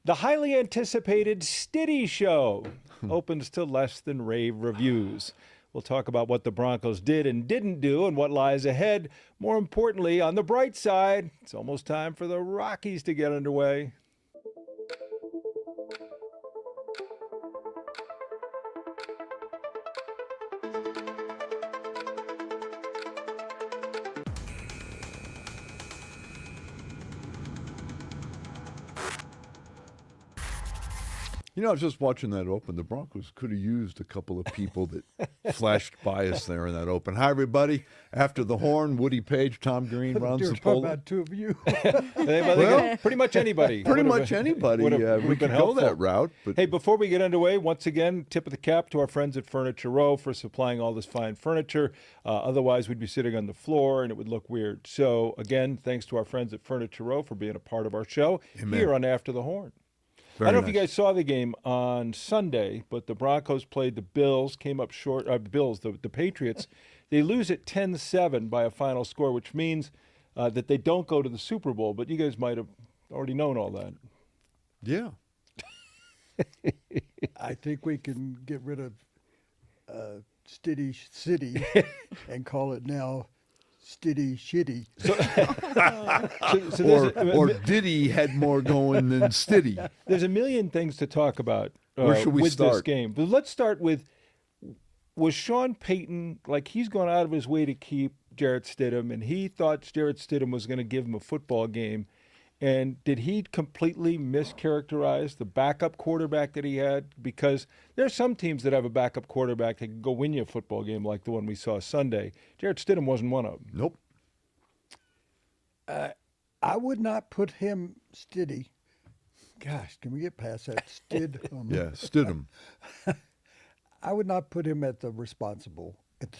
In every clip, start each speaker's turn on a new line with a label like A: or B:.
A: The highly anticipated Stiddy Show opens to less than rave reviews. We'll talk about what the Broncos did and didn't do and what lies ahead. More importantly, on the bright side, it's almost time for the Rockies to get underway.
B: You know, I was just watching that open. The Broncos could have used a couple of people that flashed by us there in that open. Hi, everybody. After the horn, Woody Paige, Tom Green, Ron
C: You're
B: Zappolo.
C: talking about two of you.
A: Well, pretty much anybody.
B: Pretty much anybody. We could go that route. But
A: Hey, before we get underway, once again, tip of the cap to our friends at Furniture Row for supplying all this fine furniture. Otherwise, we'd be sitting on the floor and it would look weird. So, again, thanks to our friends at Furniture Row for being a part of our show here on After the Horn. I don't know if you guys saw the game on Sunday, but the Broncos played the Bills, came up short, the Patriots. They lose at 10-7 by a final score, which means that they don't go to the Super Bowl, but you guys might have already known all that.
B: yeah.
C: I think we can get rid of Stiddy City and call it now Stiddy Shitty.
B: Or Diddy had more going than Stiddy.
A: There's a million things to talk about
B: Where should we
A: with
B: start?
A: this game. But let's start with, was Sean Payton, like he's gone out of his way to keep Jarrett Stidham, and he thought Jarrett Stidham was going to give him a football game. And did he completely mischaracterize the backup quarterback that he had? Because there's some teams that have a backup quarterback that can go win you a football game like the one we saw Sunday. Jarrett Stidham wasn't one of them.
B: Nope.
C: I would not put him Stiddy. Gosh, can we get past that Stid?
B: Yeah, Stidham.
C: I would not put him at the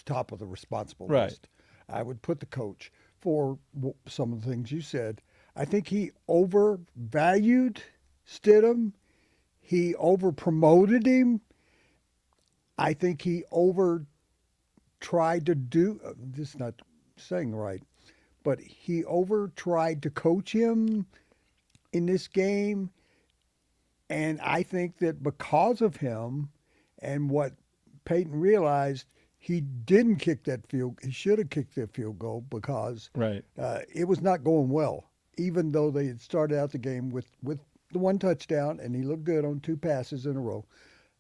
C: top of the responsible
A: Right.
C: list. I would put the coach for some of the things you said. I think he overvalued Stidham. He over-promoted him. I think he tried to do, this is not saying right, but he tried to coach him in this game. And I think that because of him and what Peyton realized, he didn't kick that field. He should have kicked that field goal because it was not going well. Even though they had started out the game with the one touchdown, and he looked good on two passes in a row.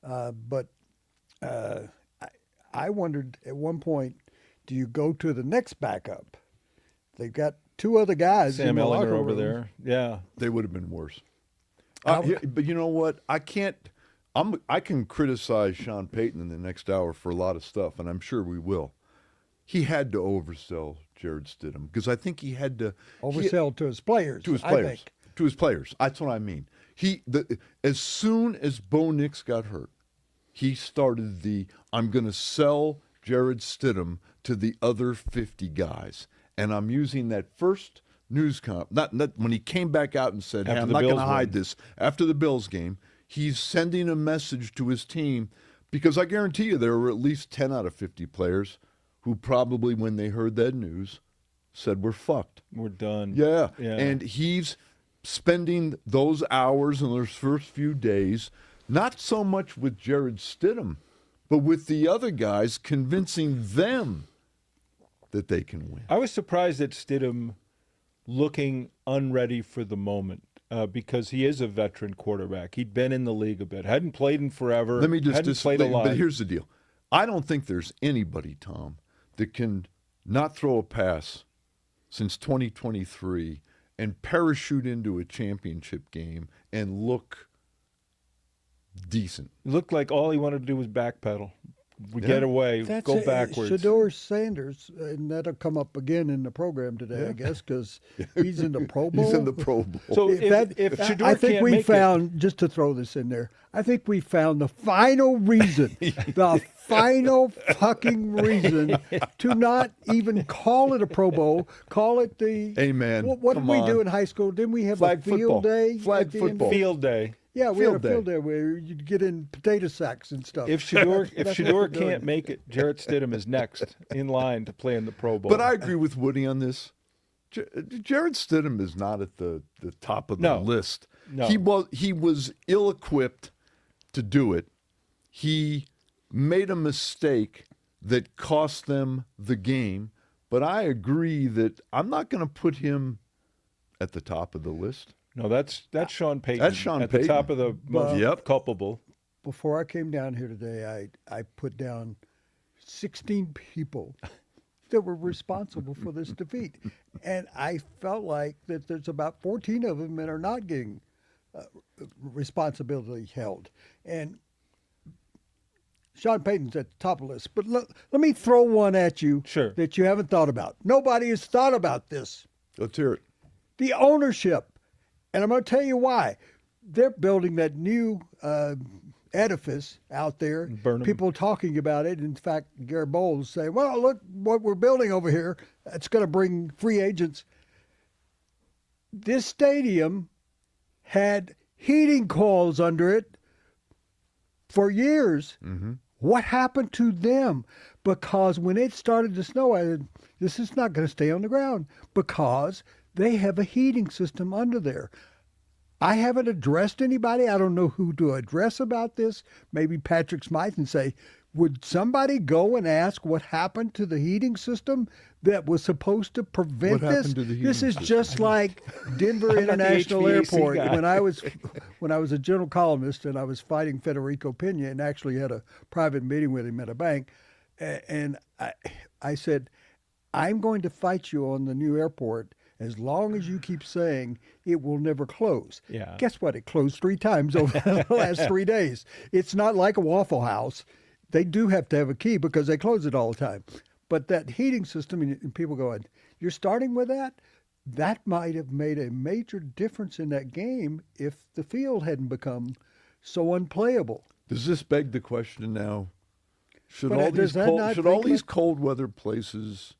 C: But I wondered at one point, do you go to the next backup? They've got two other guys in
A: Sam
C: the
A: Ellinger
C: locker
A: over
C: room.
A: there. Yeah.
B: They would have been worse. But you know what? I can criticize Sean Payton in the next hour for a lot of stuff, and I'm sure we will. He had to oversell Jarrett Stidham because I think he had to
C: Oversell to his players.
B: to his
C: I
B: players.
C: think.
B: To his players. That's what I mean. As soon as Bo Nix got hurt, he started I'm going to sell Jarrett Stidham to the other 50 guys. And I'm using that first news not when he came back out and said, hey, I'm not going to hide this. After the Bills game, he's sending a message to his team because I guarantee you there were at least 10 out of 50 players who probably, when they heard that news, said, we're fucked.
A: We're done.
B: Yeah. And he's spending those hours in those first few days, not so much with Jarrett Stidham, but with the other guys, convincing them that they can win.
A: I was surprised at Stidham looking unready for the moment because he is a veteran quarterback. He'd been in the league a bit, hadn't played in forever.
B: Let me just
A: played a lot.
B: But here's the deal. I don't think there's anybody, Tom, that can not throw a pass since 2023 and parachute into a championship game and look decent.
A: It looked like all he wanted to do was backpedal. Get away, go backwards.
C: Shador Sanders, and that'll come up again in the program today, I guess, because he's in the Pro Bowl.
B: He's in the Pro Bowl.
A: So if Shador
C: I think
A: can't
C: we
A: make
C: found, just to throw this in there, I think we found the final reason, the final fucking reason to not even call it a Pro Bowl, call it the...
B: Amen.
C: What did we do in high school? Didn't we have
B: Flag
C: a field
B: football.
C: day?
B: Flag
C: at the end?
B: football.
A: Field day.
C: Yeah, we had a
B: Field
C: field day where you'd get in potato sacks and stuff.
A: If Shador
C: That's what we're
A: can't
C: doing.
A: make it, Jarrett Stidham is next in line to play in the Pro Bowl.
B: But I agree with Woody on this. Jarrett Stidham is not at the top of the list.
A: No.
B: He was ill-equipped to do it. He made a mistake that cost them the game. But I agree that I'm not going to put him at the top of the list.
A: No, that's Sean Payton.
B: That's Sean
A: at
B: Payton.
A: the top of the most
B: Yep.
A: culpable.
C: Before I came down here today, I put down 16 people that were responsible for this defeat. And I felt like that there's about 14 of them that are not getting responsibility held. And Sean Payton's at the top of the list. But let me throw one at you
A: Sure.
C: that you haven't thought about. Nobody has thought about this.
B: Let's hear it.
C: The ownership. And I'm going to tell you why. They're building that new edifice out there.
A: Burnham.
C: People talking about it. In fact, Garrett Bowles saying, well, look what we're building over here. It's going to bring free agents. This stadium had heating coils under it for years.
B: Mm-hmm.
C: What happened to them? Because when it started to snow, I said, this is not going to stay on the ground because they have a heating system under there. I haven't addressed anybody. I don't know who to address about this. Maybe Patrick Smythe and say, would somebody go and ask what happened to the heating system that was supposed to prevent
B: What
C: this?
B: happened to the
C: This
B: heating
C: is
B: system?
C: just like Denver
A: I'm not the
C: International
A: HVAC
C: Airport.
A: guy.
C: When I was a general columnist and I was fighting Federico Pena and actually had a private meeting with him at a bank, and I said, I'm going to fight you on the new airport as long as you keep saying it will never close.
A: Yeah.
C: Guess what? It closed 3 times over the last 3 days. It's not like a Waffle House. They do have to have a key because they close it all the time. But that heating system, and people going, you're starting with that? That might have made a major difference in that game if the field hadn't become so unplayable.
B: Does this beg the question now? Should
C: But
B: all
C: does
B: these
C: that
B: cold,
C: not
B: should all
C: think
B: these
C: like-
B: cold weather places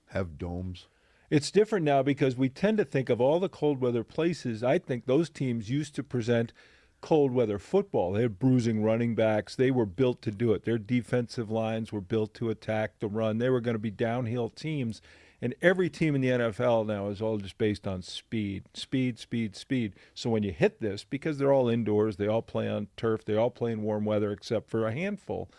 B: have domes?
A: It's different now because we tend to think of all the cold weather places. I think those teams used to present cold weather football. They had bruising running backs. They were built to do it. Their defensive lines were built to attack the run. They were going to be downhill teams. And every team in the NFL now is all just based on speed, speed, speed, speed. So when you hit this, because they're all indoors, they all play on turf, they all play in warm weather except for a handful.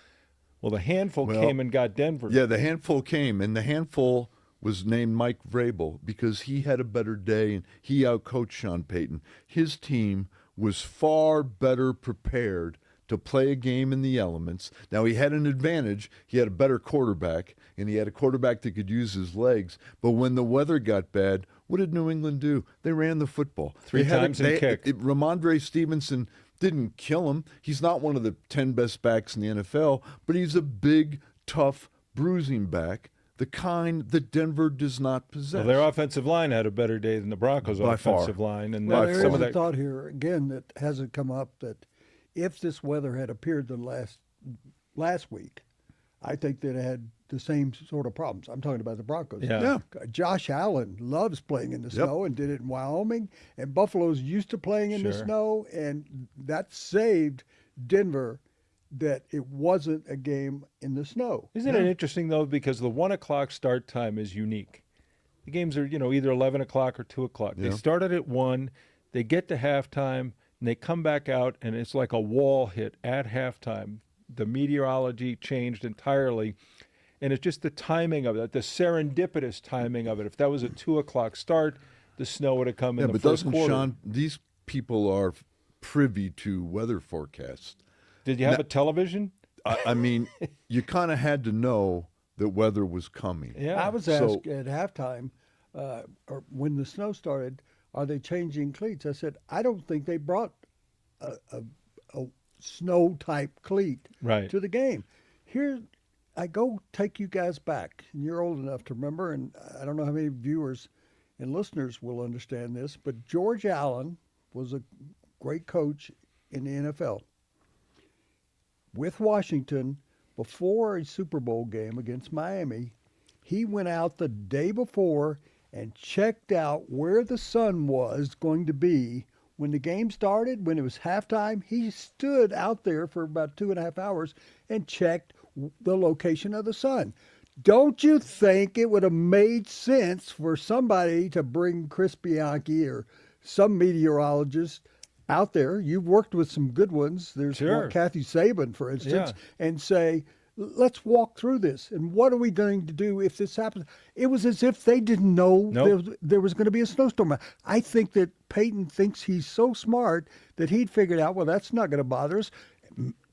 A: Well, the handful came and got Denver.
B: Yeah, the handful came, and the handful was named Mike Vrabel because he had a better day and he outcoached Sean Payton. His team was far better prepared to play a game in the elements. Now, he had an advantage. He had a better quarterback, and he had a quarterback that could use his legs. But when the weather got bad, what did New England do? They ran the football.
A: 3 times and kicked.
B: Ramondre Stevenson didn't kill him. He's not one of the 10 best backs in the NFL, but he's a big, tough, bruising back, the kind that Denver does not possess.
A: Well, their offensive line had a better day than the Broncos'
B: By
A: offensive
B: far.
A: line. And
C: Well,
A: that's
C: there
A: some
C: is
A: of
C: a
A: that.
C: thought here, again, that hasn't come up, that if this weather had appeared the last week, I think that it had the same sort of problems. I'm talking about the Broncos.
A: Yeah.
C: Josh Allen loves playing in the
B: Yep.
C: snow and did it in Wyoming, and Buffalo's used to playing in the
A: Sure.
C: snow, and that saved Denver that it wasn't a game in the snow.
A: Isn't it interesting, though, because the 1 o'clock start time is unique. The games are, either 11 o'clock or 2 o'clock. They
B: Yeah.
A: started at 1, they get to halftime, and they come back out, and it's like a wall hit at halftime. The meteorology changed entirely, and it's just the timing of it, the serendipitous timing of it. If that was a 2 o'clock start, the snow would have come in
B: Yeah,
A: the
B: but
A: first
B: doesn't
A: quarter.
B: Sean, these people are privy to weather forecasts.
A: Did you have a television?
B: I mean, you kind of had to know that weather was coming.
A: Yeah.
C: I was asked at halftime, or when the snow started, are they changing cleats? I said, I don't think they brought a snow-type cleat
A: Right.
C: to the game. Here, I go take you guys back, and you're old enough to remember, and I don't know how many viewers and listeners will understand this, but George Allen was a great coach in the NFL. With Washington, before a Super Bowl game against Miami, he went out the day before and checked out where the sun was going to be when the game started. When it was halftime, he stood out there for about 2.5 hours and checked the location of the sun. Don't you think it would have made sense for somebody to bring Chris Bianchi or some meteorologists out there, you've worked with some good ones. There's
A: Sure.
C: Kathy Saban, for instance,
A: Yeah.
C: and say, let's walk through this. And what are we going to do if this happens? It was as if they didn't know
A: Nope.
C: there was going to be a snowstorm. I think that Peyton thinks he's so smart that he'd figured out, well, that's not going to bother us.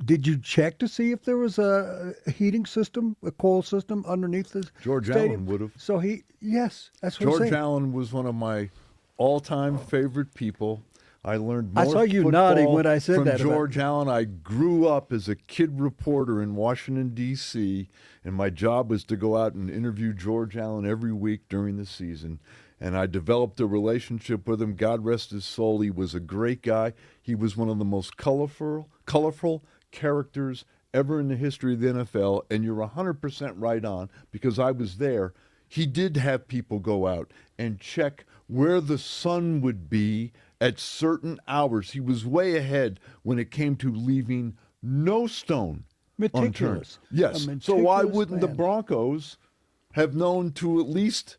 C: Did you check to see if there was a heating system, a coil system underneath the
B: George
C: stadium?
B: Allen would have.
C: So yes, that's what I'm
B: George
C: saying.
B: Allen was one of my all-time favorite people. I learned more
C: I saw you
B: football
C: nodding when I said
B: from
C: that about-
B: George Allen. I grew up as a kid reporter in Washington, D.C., and my job was to go out and interview George Allen every week during the season. And I developed a relationship with him. God rest his soul. He was a great guy. He was one of the most colorful characters ever in the history of the NFL. And you're 100% right on, because I was there. He did have people go out and check where the sun would be at certain hours. He was way ahead when it came to leaving no stone unturned.
C: Meticulous.
B: Yes.
C: A
B: So why
C: meticulous
B: wouldn't the
C: man.
B: Broncos have known to at least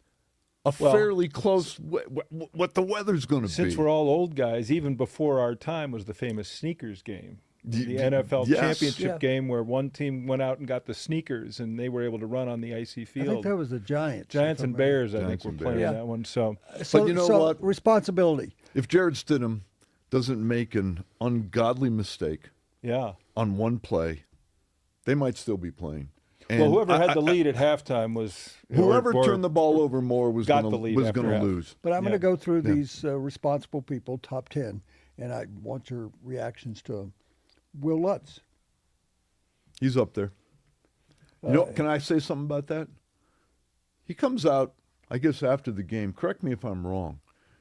B: a
A: Well,
B: fairly close what the weather's going to be?
A: Since we're all old guys, even before our time was the famous sneakers game. The NFL
B: yes.
A: championship
C: Yeah.
A: game where one team went out and got the sneakers and they were able to run on the icy
C: I
A: field.
C: think that was the Giants.
A: Giants
C: if
A: and
C: I'm right.
A: Bears, I
B: Giants
A: think, were
B: and
A: playing
C: Bears.
A: that one. So
C: So,
B: you know
C: so
B: what?
C: Responsibility.
B: If Jarrett Stidham doesn't make an ungodly mistake
A: yeah.
B: on one play, they might still be playing. And
A: Well, whoever had the lead at halftime was
B: whoever
A: or
B: turned the ball over more was
A: got
B: going
A: the lead
B: to
A: after half.
B: lose.
C: But I'm
A: Yeah.
C: going to go through these responsible people, top 10, and I want your reactions to them. Will Lutz.
B: He's up there. You know, can I say something about that? He comes out, I guess, after the game, correct me if I'm wrong,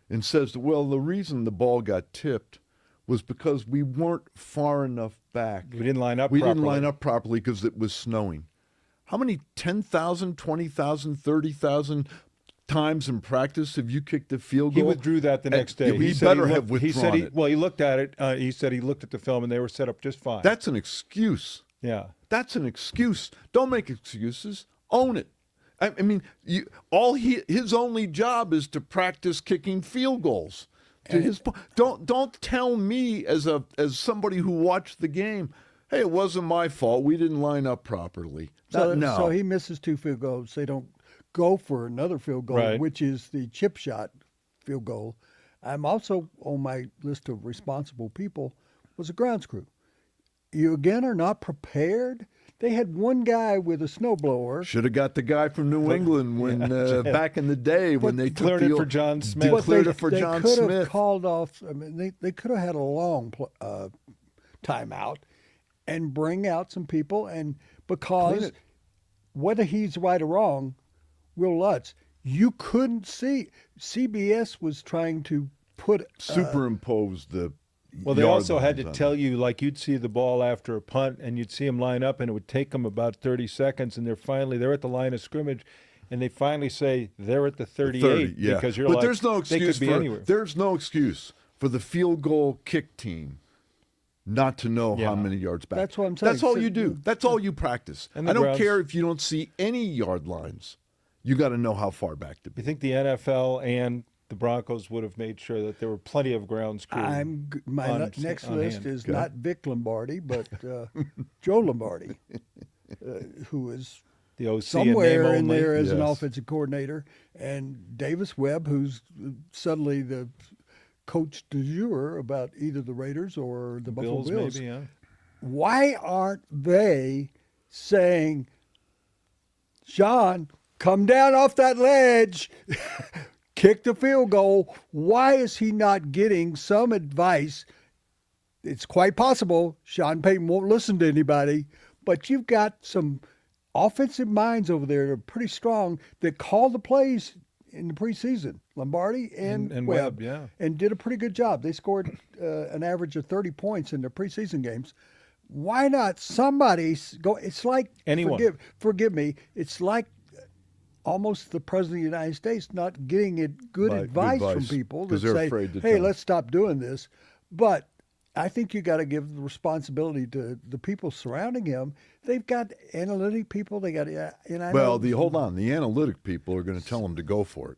B: and says, well, the reason the ball got tipped was because we weren't far enough back.
A: We didn't line up
B: We
A: properly.
B: didn't line up properly because it was snowing. How many 10,000, 20,000, 30,000 times in practice have you kicked a field
A: He
B: goal?
A: withdrew that the next day.
B: He
A: said
B: better
A: looked-
B: have
A: He said
B: withdrawn it.
A: Well, he looked at it. He said he looked at the film and they were set up just fine.
B: That's an excuse.
A: yeah.
B: That's an excuse. Don't make excuses. Own it. I mean, his only job is to practice kicking field goals. Don't tell me as somebody who watched the game, hey, it wasn't my fault. We didn't line up properly. No.
C: So he misses 2 field goals. They don't go for another field goal,
A: Right.
C: which is the chip shot field goal. I'm also on my list of responsible people was the grounds crew. You again are not prepared. They had one guy with a snowblower.
B: Should have got the guy from New England when back in the day when they took
A: Declared it for John Smith.
B: declared it for John
C: They could have
B: Smith.
C: called off. I mean, they could have had a long timeout and bring out some people. And
B: Clean
C: because
B: it.
C: whether he's right or wrong, Will Lutz, you couldn't see. CBS was trying to put
B: Superimpose the.
A: Well, they
B: yard
A: also had
B: lines
A: to
B: on
A: tell
B: it.
A: you, like you'd see the ball after a punt, and you'd see them line up, and it would take them about 30 seconds, and they're at the line of scrimmage, and they finally say they're at the 38
B: 30, yeah.
A: because you're
B: but
A: like,
B: there's no
A: they
B: excuse
A: could be
B: for
A: anywhere.
B: there's no excuse for the field goal kick team not to know
A: Yeah.
B: how many yards back.
C: That's what I'm saying.
B: That's all
C: So-
B: you do. That's all you practice.
A: And the
B: I don't
A: grounds-
B: care if you don't see any yard lines. You got to know how far back to be.
A: You think the NFL and the Broncos would have made sure that there were plenty of grounds crew?
C: My
A: on-
C: next
A: on
C: list
A: hand.
C: is not Vic Lombardi, but Joe Lombardi, who is
A: the OC
C: somewhere
A: and name
C: in
A: only.
C: there as an
B: Yes.
C: offensive coordinator, and Davis Webb, who's suddenly the coach du jour about either the Raiders or the Buffalo
A: Bills,
C: Bills.
A: maybe, yeah.
C: Why aren't they saying, Sean, come down off that ledge, kick the field goal? Why is he not getting some advice? It's quite possible Sean Payton won't listen to anybody, but you've got some offensive minds over there that are pretty strong that call the plays in the preseason. Lombardi and
A: Webb, yeah.
C: and did a pretty good job. They scored an average of 30 points in their preseason games. Why not somebody go? It's like
A: Anyone.
C: Forgive me. It's like almost the president of the United States not getting good
B: Right,
C: advice from
B: advice,
C: people that
B: 'cause they're
C: say,
B: afraid to
C: "Hey,
B: tell.
C: let's stop doing this." But I think you got to give the responsibility to the people surrounding him. They've got analytic people. They got and I know,
B: Well, hold on. The analytic people are going to tell him to go for it.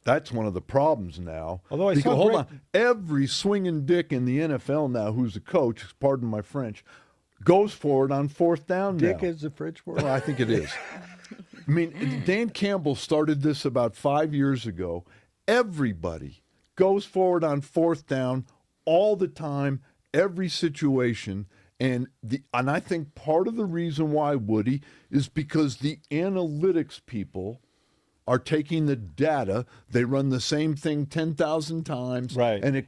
B: That's one of the problems now.
A: Although I
B: Because,
A: saw
B: hold
A: Greg-
B: on, every swinging dick in the NFL now, who's a coach, pardon my French, goes for it on fourth down
C: Dick
B: now.
C: is the French word.
B: Well, I think it is. I mean, Dan Campbell started this about 5 years ago. Everybody goes forward on fourth down all the time, every situation. And I think part of the reason why, Woody, is because the analytics people are taking the data. They run the same thing 10,000 times.
A: Right.
B: And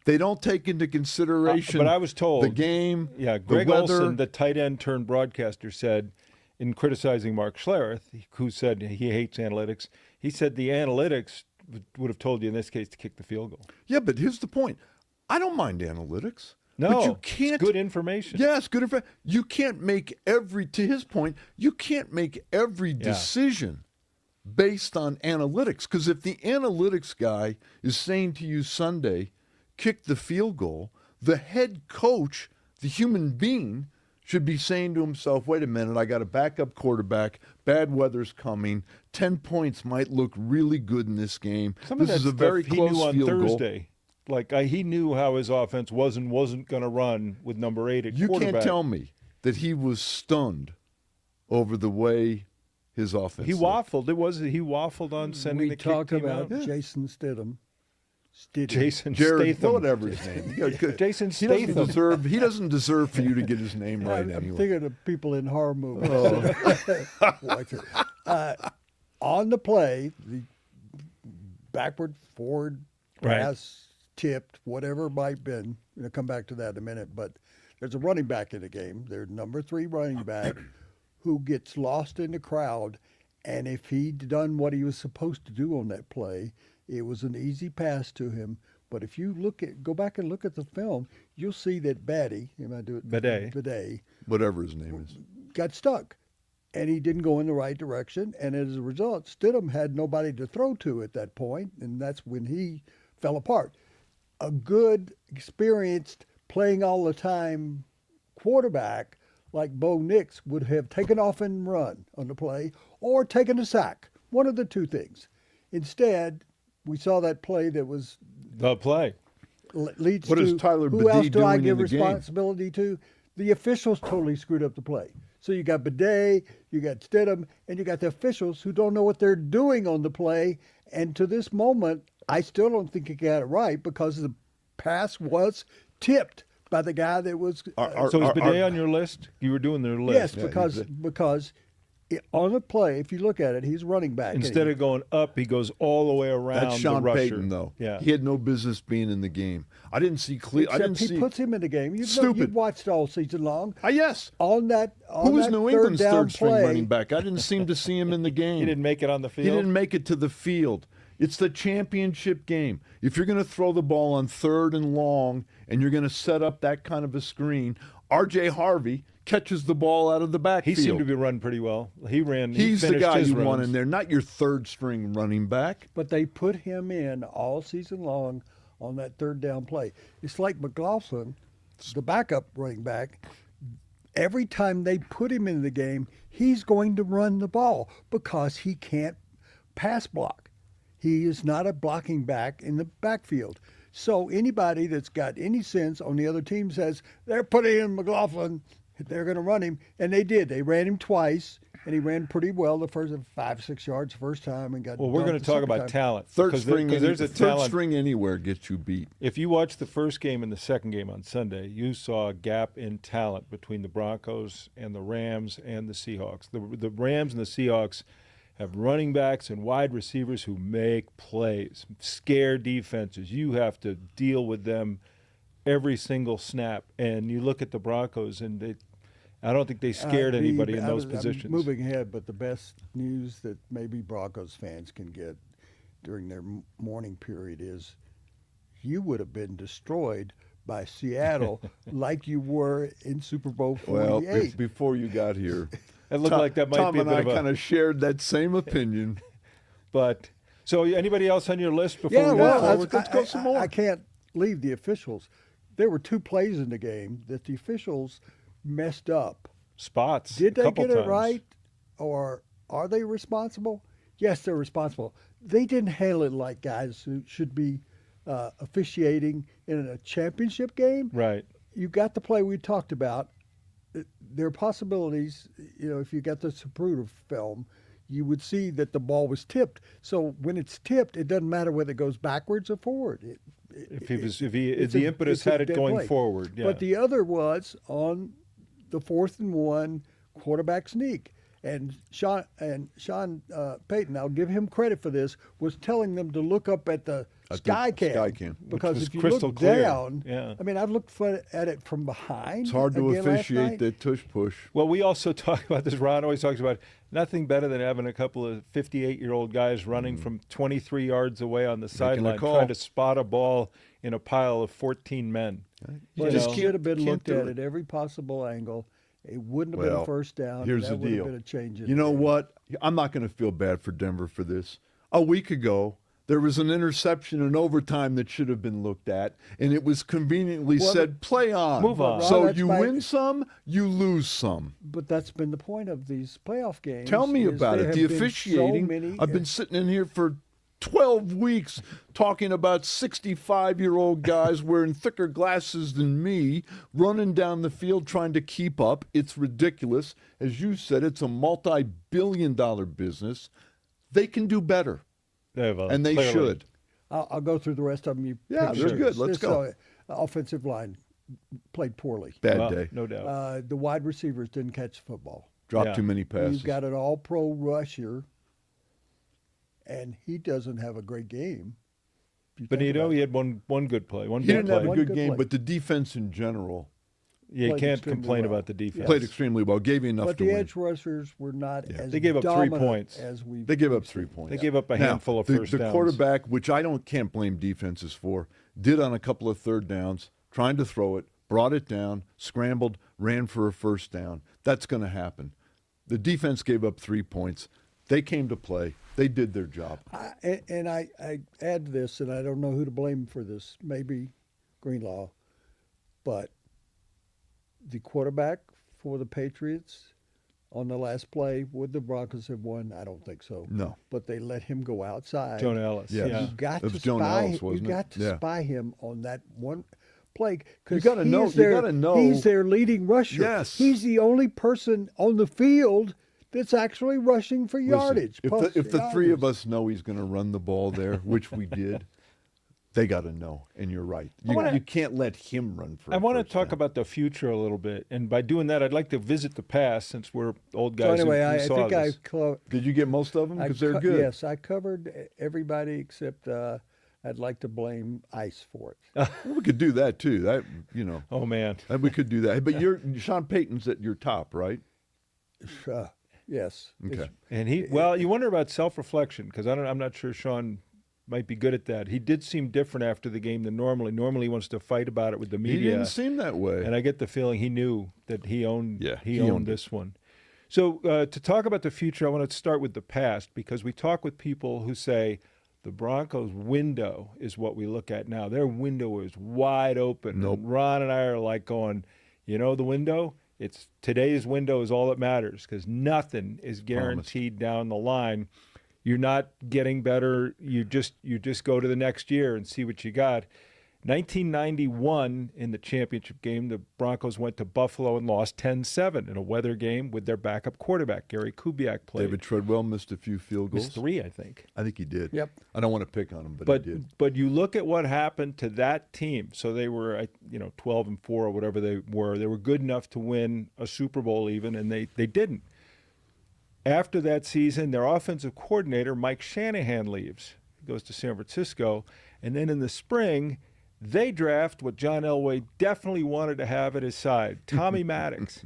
B: they don't take into consideration
A: but I was told
B: the game,
A: Yeah,
B: the
A: Greg
B: weather.
A: Olson, the tight end turned broadcaster, said in criticizing Mark Schlereth, who said he hates analytics, he said the analytics would have told you in this case to kick the field goal.
B: Yeah, but here's the point. I don't mind analytics.
A: No,
B: but you can't.
A: it's good information.
B: Yes, good information. You can't make to his point, you can't make every decision based on analytics. Because if the analytics guy is saying to you Sunday, kick the field goal, the head coach, the human being, should be saying to himself, wait a minute, I got a backup quarterback, bad weather's coming, 10 points might look really good in this game.
A: Some of
B: This
A: that
B: is a
A: stuff
B: very
A: he
B: close
A: knew on
B: field goal.
A: Thursday. Like he knew how his offense wasn't going to run with number 8 at
B: You
A: quarterback.
B: can't tell me that he was stunned over the way his offense
A: He
B: looked.
A: waffled. He waffled on sending
C: We
A: the kick
C: talked
A: team
C: about
A: out.
C: Jason Stidham.
A: Jason
B: Jared,
A: Statham.
B: whatever his name.
A: Jason
B: He doesn't
A: Statham.
B: deserve. He doesn't deserve for you to get his name right
C: I'm
B: anyway.
C: thinking of people in horror movies.
B: Oh.
C: On the play, the backward, forward,
A: Right.
C: pass, tipped, whatever it might have been. We'll come back to that in a minute. But there's a running back in the game. There's number 3 running back who gets lost in the crowd. And if he'd done what he was supposed to do on that play, it was an easy pass to him. But if you go back and look at the film, you'll see that Bidet
B: Whatever his name is.
C: got stuck, and he didn't go in the right direction. And as a result, Stidham had nobody to throw to at that point, and that's when he fell apart. A good, experienced, playing all the time quarterback like Bo Nix would have taken off and run on the play or taken a sack, one of the two things. Instead, we saw that play that was
A: The play.
C: leads
B: What
C: to
B: is Tyler
C: who else
B: Bidet
C: do I
B: doing
C: give
B: in the game?
C: responsibility to? The officials totally screwed up the play. So you got Bidet, you got Stidham, and you got the officials who don't know what they're doing on the play. And to this moment, I still don't think he got it right because the pass was tipped by the guy that was.
A: So is Bidet on your list? You were doing their list.
C: Yes,
B: Yeah,
C: because on the play, if you look at it, he's running back.
A: Instead of going up, he goes all the way around.
B: That's Sean
A: the rusher.
B: Payton, though.
A: Yeah.
B: He had no business being in the game. I didn't see clear. I didn't
C: Except he
B: see.
C: puts him in the game.
B: Stupid.
C: You've watched all season long.
B: Yes.
C: On that,
B: Who was
C: that
B: New
C: third
B: England's
C: down
B: third string
C: play,
B: running back? I didn't seem to see him in the game.
A: He didn't make it on the field.
B: He didn't make it to the field. It's the championship game. If you're going to throw the ball on 3rd and long and you're going to set up that kind of a screen, R.J. Harvey catches the ball out of the
A: He
B: backfield.
A: seemed to be running pretty well. He ran.
B: He's
A: he
B: the
A: finished
B: guy
A: his
B: you want
A: runs.
B: in there, not your 3rd string running back.
C: But they put him in all season long on that third down play. It's like McLaughlin, the backup running back. Every time they put him in the game, he's going to run the ball because he can't pass block. He is not a blocking back in the backfield. So anybody that's got any sense on the other team says they're putting in McLaughlin, they're going to run him, and they did. They ran him twice, and he ran pretty well the first 5-6 yards the first time, and got.
A: Well, we're
C: dumped
A: going
C: the
A: to talk
C: second
A: about
C: time.
A: talent.
B: Third
A: because
B: string,
A: there's a
B: third
A: talent.
B: string anywhere gets you beat.
A: If you watch the first game and the second game on Sunday, you saw a gap in talent between the Broncos and the Rams and the Seahawks. The Rams and the Seahawks have running backs and wide receivers who make plays, scare defenses. You have to deal with them every single snap. And you look at the Broncos, and I don't think they scared anybody in those positions.
C: I'm moving ahead, but the best news that maybe Broncos fans can get during their morning period is you would have been destroyed by Seattle like you were in Super Bowl 48.
B: Well, before you got here,
A: It looked like that might
B: Tom
A: be a
B: and
A: bit
B: I
A: of a.
B: kind of shared that same opinion.
A: But so anybody else on your list before
C: Yeah,
A: we
C: well,
A: go forward?
B: let's go some more.
C: I can't leave the officials. There were 2 plays in the game that the officials messed up.
A: Spots.
C: Did
A: a
C: they
A: couple
C: get it
A: times.
C: right, or are they responsible? yes, they're responsible. They didn't handle it like guys who should be officiating in a championship game.
A: Right.
C: You got the play we talked about. There are possibilities, if you got the Zapruder film, you would see that the ball was tipped. So when it's tipped, it doesn't matter whether it goes backwards or forward.
A: If the impetus had it going forward, yeah.
C: But the other was on the 4th and 1 quarterback sneak. And Sean Payton, I'll give him credit for this, was telling them to look up at the sky cam. Because
A: was
C: if you
A: crystal
C: look
A: clear.
C: down,
A: Yeah.
C: I mean, I've looked at it from behind.
B: It's hard to
C: again last
B: officiate
C: night.
B: that tush push.
A: Well, we also talk about this. Ron always talks about nothing better than having a couple of 58-year-old guys running from 23 yards away on the sideline
B: call.
A: trying to spot a ball in a pile of 14 men.
C: But
B: just
C: it should have been
B: can't
C: looked
B: do
C: at
B: it.
C: at every possible angle. It wouldn't have been a first down.
B: Here's
C: that
B: the
C: would
B: deal.
C: have been a change in
B: You
C: the
B: know
C: game.
B: what? I'm not going to feel bad for Denver for this. A week ago, there was an interception in overtime that should have been looked at, and it was conveniently said, play on.
A: Move on.
B: So
C: Ron,
B: you
C: that's
B: win some, you lose some.
C: But that's been the point of these playoff games.
B: Tell me
C: is
B: about
C: there
B: it. The
C: have been
B: officiating.
C: So many,
B: I've been sitting in here for 12 weeks talking about 65-year-old guys wearing thicker glasses than me, running down the field trying to keep up. It's ridiculous. As you said, it's a multi-billion-dollar business. They can do better, and they
A: Clearly.
B: should.
C: I'll go through the rest of them. You
B: Yeah,
C: pick
B: they're
C: and
B: good.
C: choose.
B: Let's go.
C: Offensive line played poorly.
B: Bad
A: Well,
B: day.
A: no doubt.
C: The wide receivers didn't catch the football.
B: Dropped
A: Yeah.
B: too many passes.
C: You've got an all-pro rusher, and he doesn't have a great game. If you think
A: Benito,
C: about
A: he
C: it.
A: had one good play. One
B: He
A: big
B: didn't
A: play.
B: have a
C: One
B: good
C: good
B: game,
C: play.
B: but the defense in general
A: Yeah, you
C: played
A: can't
C: extremely
A: complain
C: well.
A: about the defense.
B: played extremely well. Gave you enough
C: But
B: to
C: the
B: win.
C: edge rushers were not as
A: They gave up 3
C: dominant
A: points.
C: as we.
B: They gave up 3 points.
A: They gave up a
B: Now,
A: handful of
B: the,
A: first
B: the
A: downs.
B: quarterback, which I can't blame defenses for, did on a couple of third downs, trying to throw it, brought it down, scrambled, ran for a first down. That's going to happen. The defense gave up 3 points. They came to play. They did their job.
C: I add to this, and I don't know who to blame for this. Maybe Greenlaw, but the quarterback for the Patriots on the last play, would the Broncos have won? I don't think so.
B: No.
C: But they let him go outside.
A: Joan Ellis.
B: Yes.
A: Yeah.
C: You got
B: It
C: to
B: was Joan
C: spy.
B: Ellis, wasn't
C: you
B: it?
C: got to
B: Yeah.
C: spy him on that one play. 'Cause
B: You gotta know-
C: he's
B: you
C: their-
B: gotta know-
C: He's their leading rusher.
B: Yes.
C: He's the only person on the field that's actually rushing for
B: Listen,
C: yardage.
B: if the three of us know he's going to run the ball there, which we did, they got to know. And you're right. You can't let him run for.
A: I want to
B: first
A: talk
B: down.
A: about the future a little bit, and by doing that, I'd like to visit the past since we're old
C: So
A: guys.
C: anyway,
A: who
C: I
A: saw
C: think
A: this.
B: Did you get most of them? Because they're good.
C: Yes, I covered everybody except I'd like to blame ICE for it.
B: Well, we could do that too.
A: Oh man,
B: We could do that. But Sean Payton's at your top, right?
C: Yes.
B: Okay.
A: and you wonder about self-reflection because I'm not sure Sean might be good at that. He did seem different after the game than normally. Normally, he wants to fight about it with the
B: He
A: media.
B: didn't seem that way.
A: And I get the feeling he knew that he owned
B: he owned
A: this one. So to talk about the future, I want to start with the past because we talk with people who say the Broncos' window is what we look at now. Their window is wide open.
B: Nope.
A: And Ron and I are like going, the window? It's today's window is all that matters because nothing is guaranteed down the line. You're not getting better. You just go to the next year and see what you got. 1991 in the championship game, the Broncos went to Buffalo and lost 10-7 in a weather game with their backup quarterback, Gary Kubiak, played.
B: David Treadwell missed a few field goals.
A: Missed 3, I think.
B: I think he did.
C: Yep.
B: I don't want to pick on him, but he did.
A: But you look at what happened to that team. So they were 12-4 or whatever they were. They were good enough to win a Super Bowl even, and they didn't. After that season, their offensive coordinator, Mike Shanahan, leaves. He goes to San Francisco. And then in the spring, they draft what John Elway definitely wanted to have at his side, Tommy Maddox.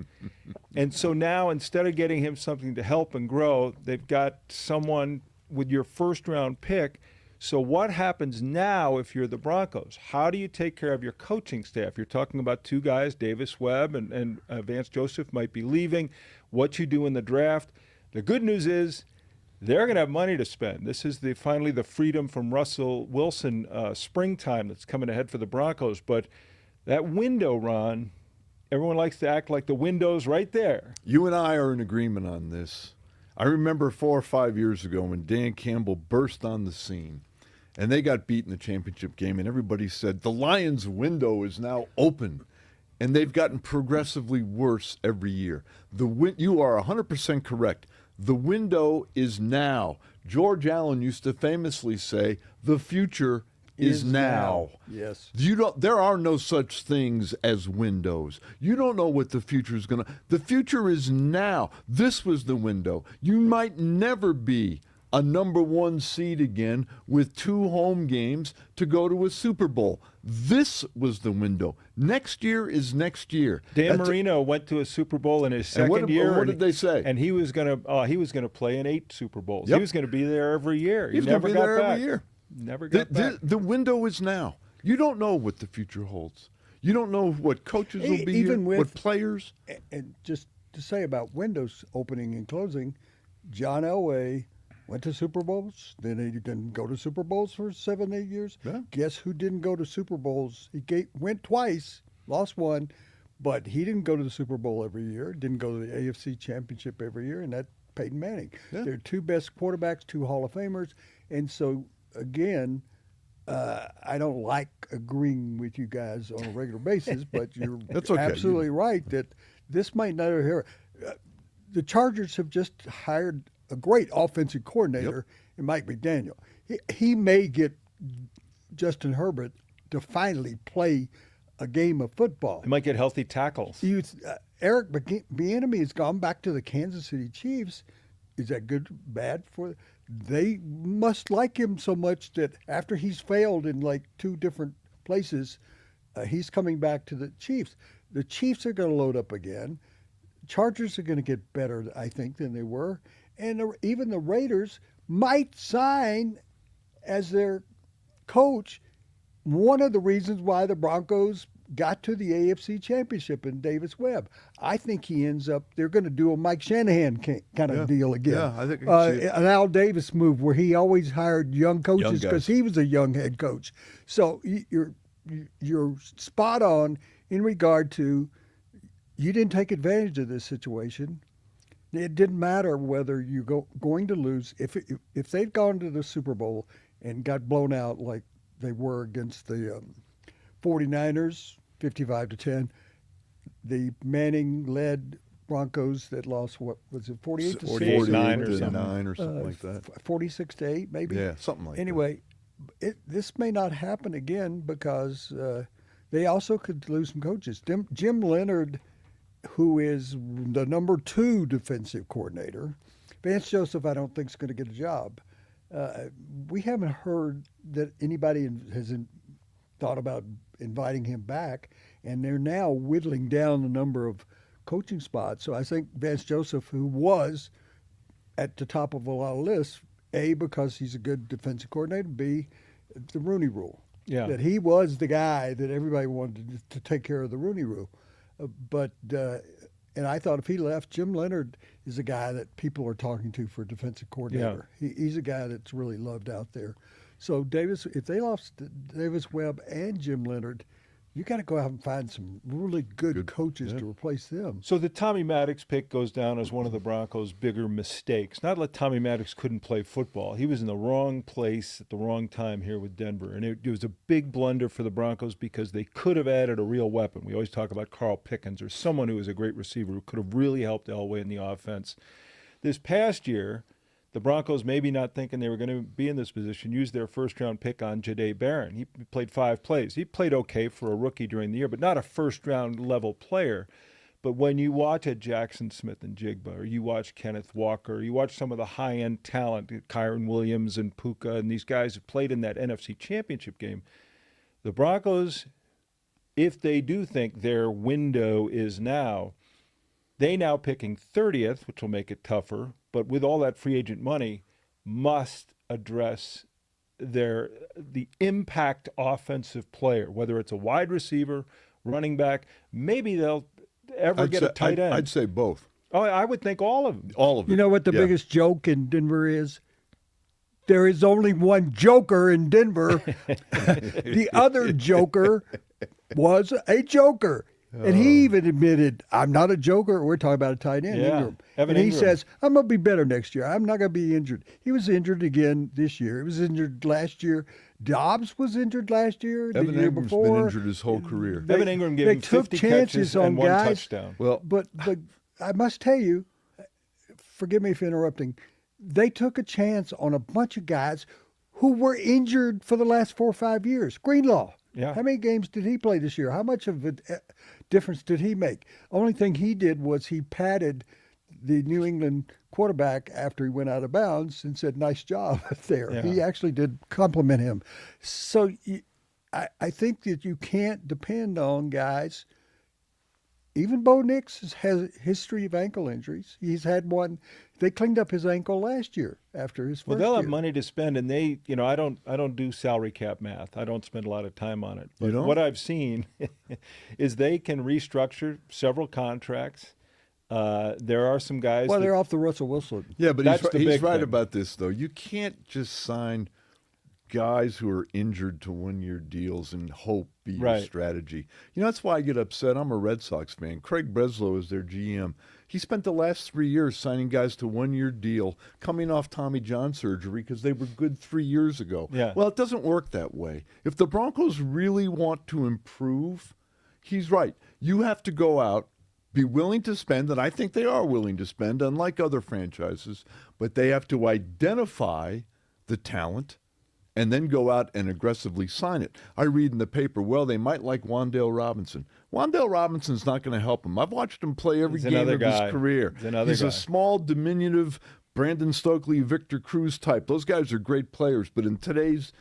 A: And so now, instead of getting him something to help and grow, they've got someone with your first-round pick. So what happens now if you're the Broncos? How do you take care of your coaching staff? You're talking about 2 guys, Davis Webb and Vance Joseph might be leaving. What you do in the draft. The good news is they're going to have money to spend. This is finally the freedom from Russell Wilson springtime that's coming ahead for the Broncos. But that window, Ron, everyone likes to act like the window's right there.
B: You and I are in agreement on this. I remember 4 or 5 years ago when Dan Campbell burst on the scene, and they got beat in the championship game, and everybody said, the Lions' window is now open. And they've gotten progressively worse every year. You are 100% correct. The window is now. George Allen used to famously say, the future is now.
C: Yes.
B: There are no such things as windows. You don't know what the future is going to. The future is now. This was the window. You might never be a number 1 seed again with 2 home games to go to a Super Bowl. This was the window. Next year is next year.
A: Dan Marino went to a Super Bowl in his second year.
B: What did they say?
A: And he was going to play in 8 Super Bowls.
B: Yep.
A: He was going to be there every year.
B: He was going to be there every year.
A: Never got back.
B: The window is now. You don't know what the future holds. You don't know what coaches will be
C: Even
B: here, what players.
C: And just to say about windows opening and closing, John Elway went to Super Bowls. Then he didn't go to Super Bowls for 7, 8 years.
B: Yeah.
C: Guess who didn't go to Super Bowls? Went twice, lost one, but he didn't go to the Super Bowl every year. Didn't go to the AFC Championship every year, and that's Peyton Manning.
B: Yeah.
C: They're 2 best quarterbacks, 2 Hall of Famers, and so again, I don't like agreeing with you guys on a regular basis, but you're
B: That's okay.
C: absolutely right that this might not occur. The Chargers have just hired a great offensive coordinator in Mike McDaniel. He may get Justin Herbert to finally play a game of football.
A: He might get healthy tackles.
C: Eric Bieniemy has gone back to the Kansas City Chiefs. Is that good, bad for? They must like him so much that after he's failed in like 2 different places, he's coming back to the Chiefs. The Chiefs are going to load up again. Chargers are going to get better, I think, than they were. And even the Raiders might sign as their coach one of the reasons why the Broncos got to the AFC Championship in Davis Webb. I think he ends up, they're going to do a Mike Shanahan kind of deal again.
B: Yeah, I think I can see it.
C: An Al Davis move where he always hired young coaches because
B: guys.
C: he was a young head coach. So you're spot on in regard to you didn't take advantage of this situation. It didn't matter whether you're going to lose. If they'd gone to the Super Bowl and got blown out like they were against the 49ers, 55-10, the Manning-led Broncos that lost, what was it, 48 to 6?
A: 49 or something.
B: 9 or something like that.
C: 46-8, maybe.
B: Yeah, something like that.
C: Anyway, this may not happen again because they also could lose some coaches. Jim Leonard, who is the number 2 defensive coordinator, Vance Joseph, I don't think is going to get a job. We haven't heard that anybody has thought about inviting him back, and they're now whittling down the number of coaching spots. So I think Vance Joseph, who was at the top of a lot of lists, A, because he's a good defensive coordinator, B, the Rooney Rule.
A: Yeah.
C: That he was the guy that everybody wanted to take care of the Rooney Rule. And I thought if he left, Jim Leonard is a guy that people are talking to for defensive coordinator. Yeah. He's a guy that's really loved out there. So if they lost Davis Webb and Jim Leonard, you got to go out and find some really good coaches to replace them.
A: So the Tommy Maddox pick goes down as one of the Broncos' bigger mistakes. Not that Tommy Maddox couldn't play football. He was in the wrong place at the wrong time here with Denver. And it was a big blunder for the Broncos because they could have added a real weapon. We always talk about Carl Pickens or someone who was a great receiver who could have really helped Elway in the offense. This past year, the Broncos, maybe not thinking they were going to be in this position, used their first-round pick on Jahdae Barron. He played 5 plays. He played okay for a rookie during the year, but not a first-round level player. But when you watch a Jackson Smith and Jigba, or you watch Kenneth Walker, you watch some of the high-end talent, Kyron Williams and Puka, and these guys have played in that NFC Championship game, the Broncos, if they do think their window is now, they now picking 30th, which will make it tougher, but with all that free agent money, must address the impact offensive player, whether it's a wide receiver, running back. Maybe they'll get a tight end.
B: I'd say both.
A: Oh, I would think all of them.
B: All of it.
C: You know what the biggest joke in Denver is? There is only one joker in Denver. The other joker was a joker. And he even admitted, I'm not a joker. We're talking about a tight end,
A: Yeah,
C: Ingram.
A: Evan
C: And he
A: Ingram.
C: says, I'm going to be better next year. I'm not going to be injured. He was injured again this year. He was injured last year. Dobbs was injured last year, the
B: Evan
C: year
B: Ingram's
C: before.
B: been injured his whole career.
A: Evan Ingram gave
C: they
A: him
C: took
A: 50
C: chances
A: catches
C: on
A: and one
C: guys,
A: touchdown.
B: Well,
C: But I must tell you, forgive me for interrupting, they took a chance on a bunch of guys who were injured for the last 4 or 5 years. Greenlaw.
A: Yeah.
C: How many games did he play this year? How much of a difference did he make? Only thing he did was he patted the New England quarterback after he went out of bounds and said, nice job there.
A: Yeah.
C: He actually did compliment him. So I think that you can't depend on guys. Even Bo Nix has a history of ankle injuries. He's had one. They cleaned up his ankle last year after his first
A: Well, they'll
C: year.
A: have money to spend, and they, I don't do salary cap math. I don't spend a lot of time on it. But
B: don't?
A: what I've seen is they can restructure several contracts. There are some guys.
C: Well,
A: that-
C: they're off the Russell Wilson.
B: yeah, but
A: That's the
B: he's
A: big
B: right
A: thing.
B: about this, though. You can't just sign guys who are injured to one-year deals and hope be your
A: Right.
B: strategy. That's why I get upset. I'm a Red Sox fan. Craig Breslow is their GM. He spent the last 3 years signing guys to one-year deal, coming off Tommy John surgery because they were good 3 years ago.
A: Yeah.
B: Well, it doesn't work that way. If the Broncos really want to improve, he's right. You have to go out, be willing to spend, and I think they are willing to spend, unlike other franchises, but they have to identify the talent and then go out and aggressively sign it. I read in the paper, well, they might like Wan'Dale Robinson. Wan'Dale Robinson's not going to help him. I've watched him play every
A: He's
B: game
A: another
B: of
A: guy.
B: his career.
A: He's another
B: He's
A: guy.
B: a small, diminutive Brandon Stokely, Victor Cruz type. Those guys are great players, but in today's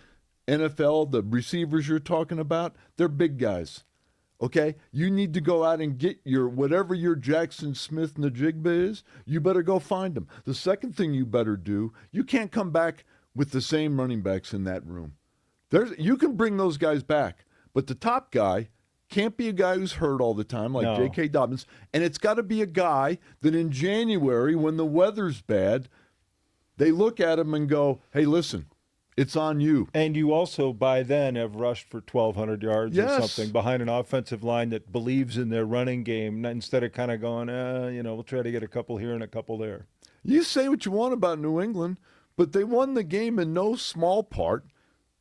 B: NFL, the receivers you're talking about, they're big guys. Okay? You need to go out and get your whatever your Jackson Smith Najigba is, you better go find them. The second thing you better do, you can't come back with the same running backs in that room. You can bring those guys back, but the top guy can't be a guy who's hurt all the time like
A: No.
B: J.K. Dobbins, and it's got to be a guy that in January when the weather's bad, they look at him and go, hey, listen, it's on you.
A: And you also, by then, have rushed for 1,200 yards or
B: Yes.
A: something behind an offensive line that believes in their running game, instead of kind of going, we'll try to get a couple here and a couple there.
B: You say what you want about New England, but they won the game in no small part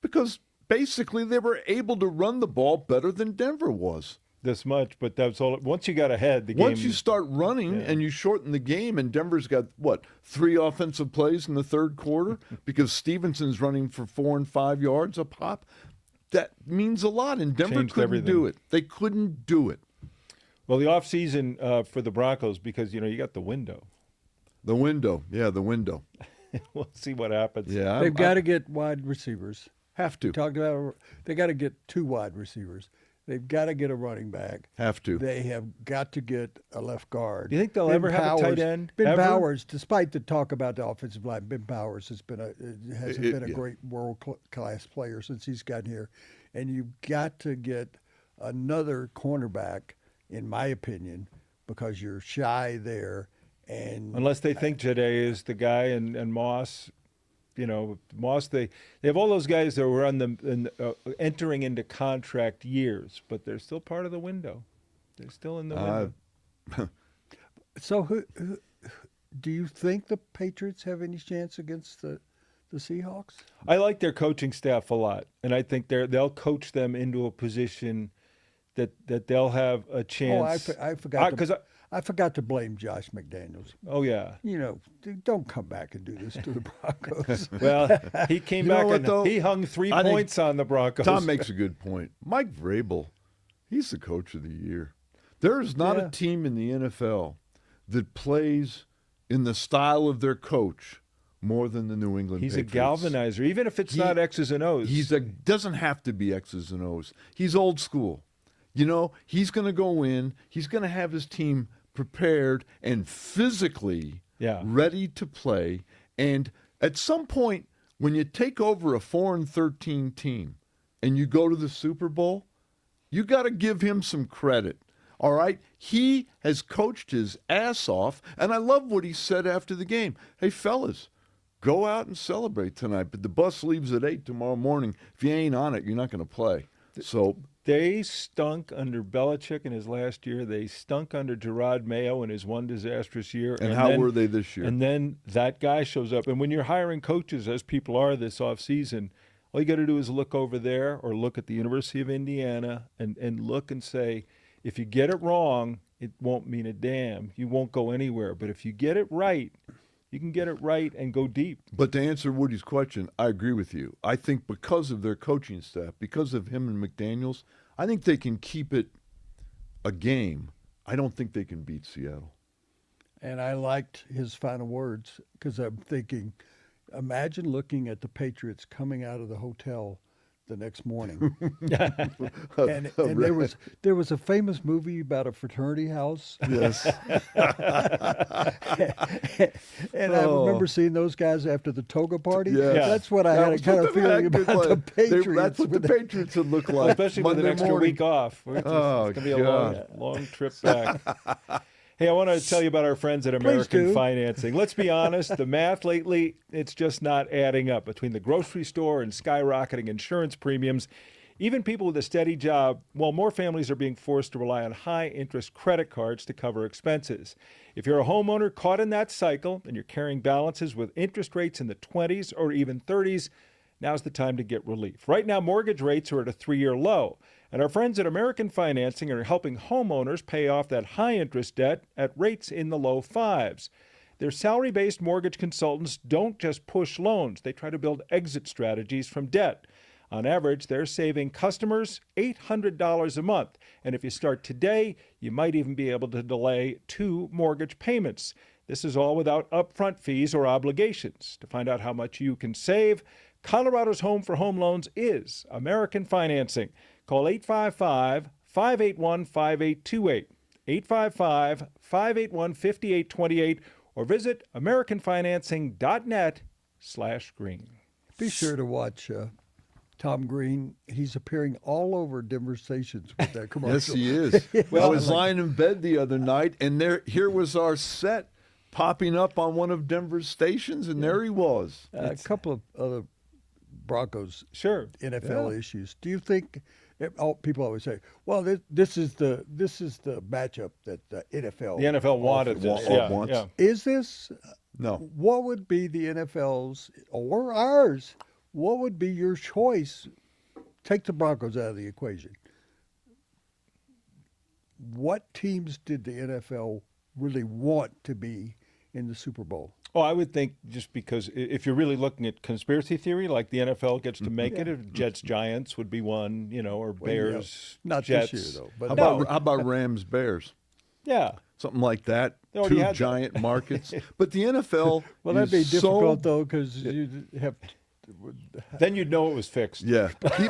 B: because basically they were able to run the ball better than Denver was.
A: This much, but that's all. Once you got ahead, the
B: Once
A: game.
B: you start running and you shorten the game, and Denver's got, 3 offensive plays in the third quarter because Stevenson's running for 4 and 5 yards a pop, that means a lot, and Denver
A: Changed
B: couldn't
A: everything.
B: do it. They couldn't do it.
A: Well, the offseason for the Broncos, because, you got the window.
B: The window. Yeah, the window.
A: We'll see what happens.
B: Yeah.
C: They've got to get wide receivers.
B: Have to.
C: Talked about they got to get 2 wide receivers. They've got to get a running back.
B: Have to.
C: They have got to get a left guard.
A: Do you think they'll ever have a tight end?
C: Ben
A: Ever?
C: Powers, despite the talk about the offensive line, Ben Powers hasn't been a
B: yeah.
C: great world class player since he's gotten here, and you've got to get another cornerback, in my opinion, because you're shy there. And
A: Unless they think Jade is the guy, and Moss. Moss, they have all those guys that were entering into contract years, but they're still part of the window. They're still in the window.
C: so, who do you think the Patriots have any chance against the Seahawks?
A: I like their coaching staff a lot, and I think they'll coach them into a position that they'll have a chance.
C: Oh, I forgot.
A: Because
C: I forgot to blame Josh McDaniels.
A: oh yeah.
C: Don't come back and do this to the Broncos.
A: Well, he came
B: You know
A: back
B: what,
A: and
B: though?
A: he hung 3
B: I think
A: points on the Broncos.
B: Tom makes a good point. Mike Vrabel, he's the coach of the year. There is not
C: Yeah.
B: a team in the NFL that plays in the style of their coach more than the New England
A: He's
B: Patriots.
A: a galvanizer, even if it's not X's and O's.
B: Doesn't have to be X's and O's. He's old school. He's going to go in. He's going to have his team prepared and physically ready to play. And at some point, when you take over a 4-13 team and you go to the Super Bowl, you got to give him some credit. All right? He has coached his ass off, and I love what he said after the game. Hey, fellas, go out and celebrate tonight, but the bus leaves at 8 tomorrow morning. If you ain't on it, you're not going to play. So
A: They stunk under Belichick in his last year. They stunk under Gerard Mayo in his one disastrous year.
B: And how were they this year?
A: And then that guy shows up. And when you're hiring coaches, as people are this offseason, all you got to do is look over there or look at the University of Indiana and look and say, if you get it wrong, it won't mean a damn. You won't go anywhere. But if you get it right, you can get it right and go deep.
B: But to answer Woody's question, I agree with you. I think because of their coaching staff, because of him and McDaniels, I think they can keep it a game. I don't think they can beat Seattle.
C: And I liked his final words because I'm thinking, imagine looking at the Patriots coming out of the hotel the next morning. and there was a famous movie about a fraternity house.
B: Yes.
C: And I remember seeing those guys after the toga party.
B: Yes.
A: Yeah.
C: That's what I had a kind of feeling about the Patriots.
B: That's what the Patriots would look like.
A: Especially with an
B: Monday
A: extra
B: morning.
A: week off. It's
B: Oh,
A: going to be a long,
B: God.
A: long trip back. Hey, I want to tell you about our friends at American
C: do.
A: Financing. Let's be honest, the math lately, it's just not adding up. Between the grocery store and skyrocketing insurance premiums, even people with a steady job, well, more families are being forced to rely on high-interest credit cards to cover expenses. If you're a homeowner caught in that cycle and you're carrying balances with interest rates in the 20s or even 30s, now's the time to get relief. Right now, mortgage rates are at a 3-year low. And our friends at American Financing are helping homeowners pay off that high-interest debt at rates in the low 5s. Their salary-based mortgage consultants don't just push loans. They try to build exit strategies from debt. On average, they're saving customers $800 a month. And if you start today, you might even be able to delay 2 mortgage payments. This is all without upfront fees or obligations. To find out how much you can save, Colorado's home for home loans is American Financing. Call 855-581-5828, 855-581-5828, or visit americanfinancing.net/green.
C: Be sure to watch Tom Green. He's appearing all over Denver stations with that commercial.
B: Yes, he is. I was lying in bed the other night, and here was our set popping up on one of Denver's stations, and there he was.
C: A couple of other Broncos
A: Sure.
C: NFL issues. Do you think? People always say, "Well, this is the matchup that the NFL
A: The NFL wanted this.
B: wants.
A: Yeah.
C: is this."
B: No.
C: What would be the NFL's or ours? What would be your choice? Take the Broncos out of the equation. What teams did the NFL really want to be in the Super Bowl?
A: Oh, I would think just because if you're really looking at conspiracy theory, like the NFL gets to make it, if Jets Giants would be one, or Bears
C: Not
A: Jets.
C: this year though. But
B: How about Rams Bears?
A: Yeah.
B: Something like that.
A: They already
B: 2
A: had that.
B: giant markets. But the NFL
C: well, that'd be
B: is
C: difficult though because you have.
A: Then you'd know it was fixed.
B: Yeah. But the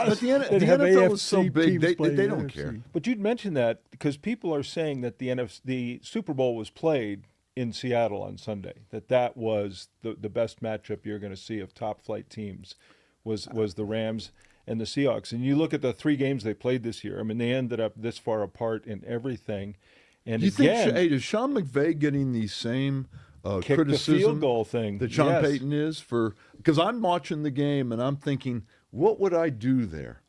C: They'd have
B: NFL is so
C: AFC
B: big,
C: teams
B: they
C: playing
B: don't
C: NFC.
B: care.
A: But you'd mention that because people are saying that the Super Bowl was played in Seattle on Sunday, that was the best matchup you're going to see of top flight teams was the Rams and the Seahawks. And you look at the 3 games they played this year. I mean, they ended up this far apart in everything. And
B: Do you
A: again,
B: think is Sean McVay getting the same
A: kick
B: criticism
A: the field goal thing
B: that Sean
A: Yes.
B: Payton is for? Because I'm watching the game and I'm thinking, what would I do there?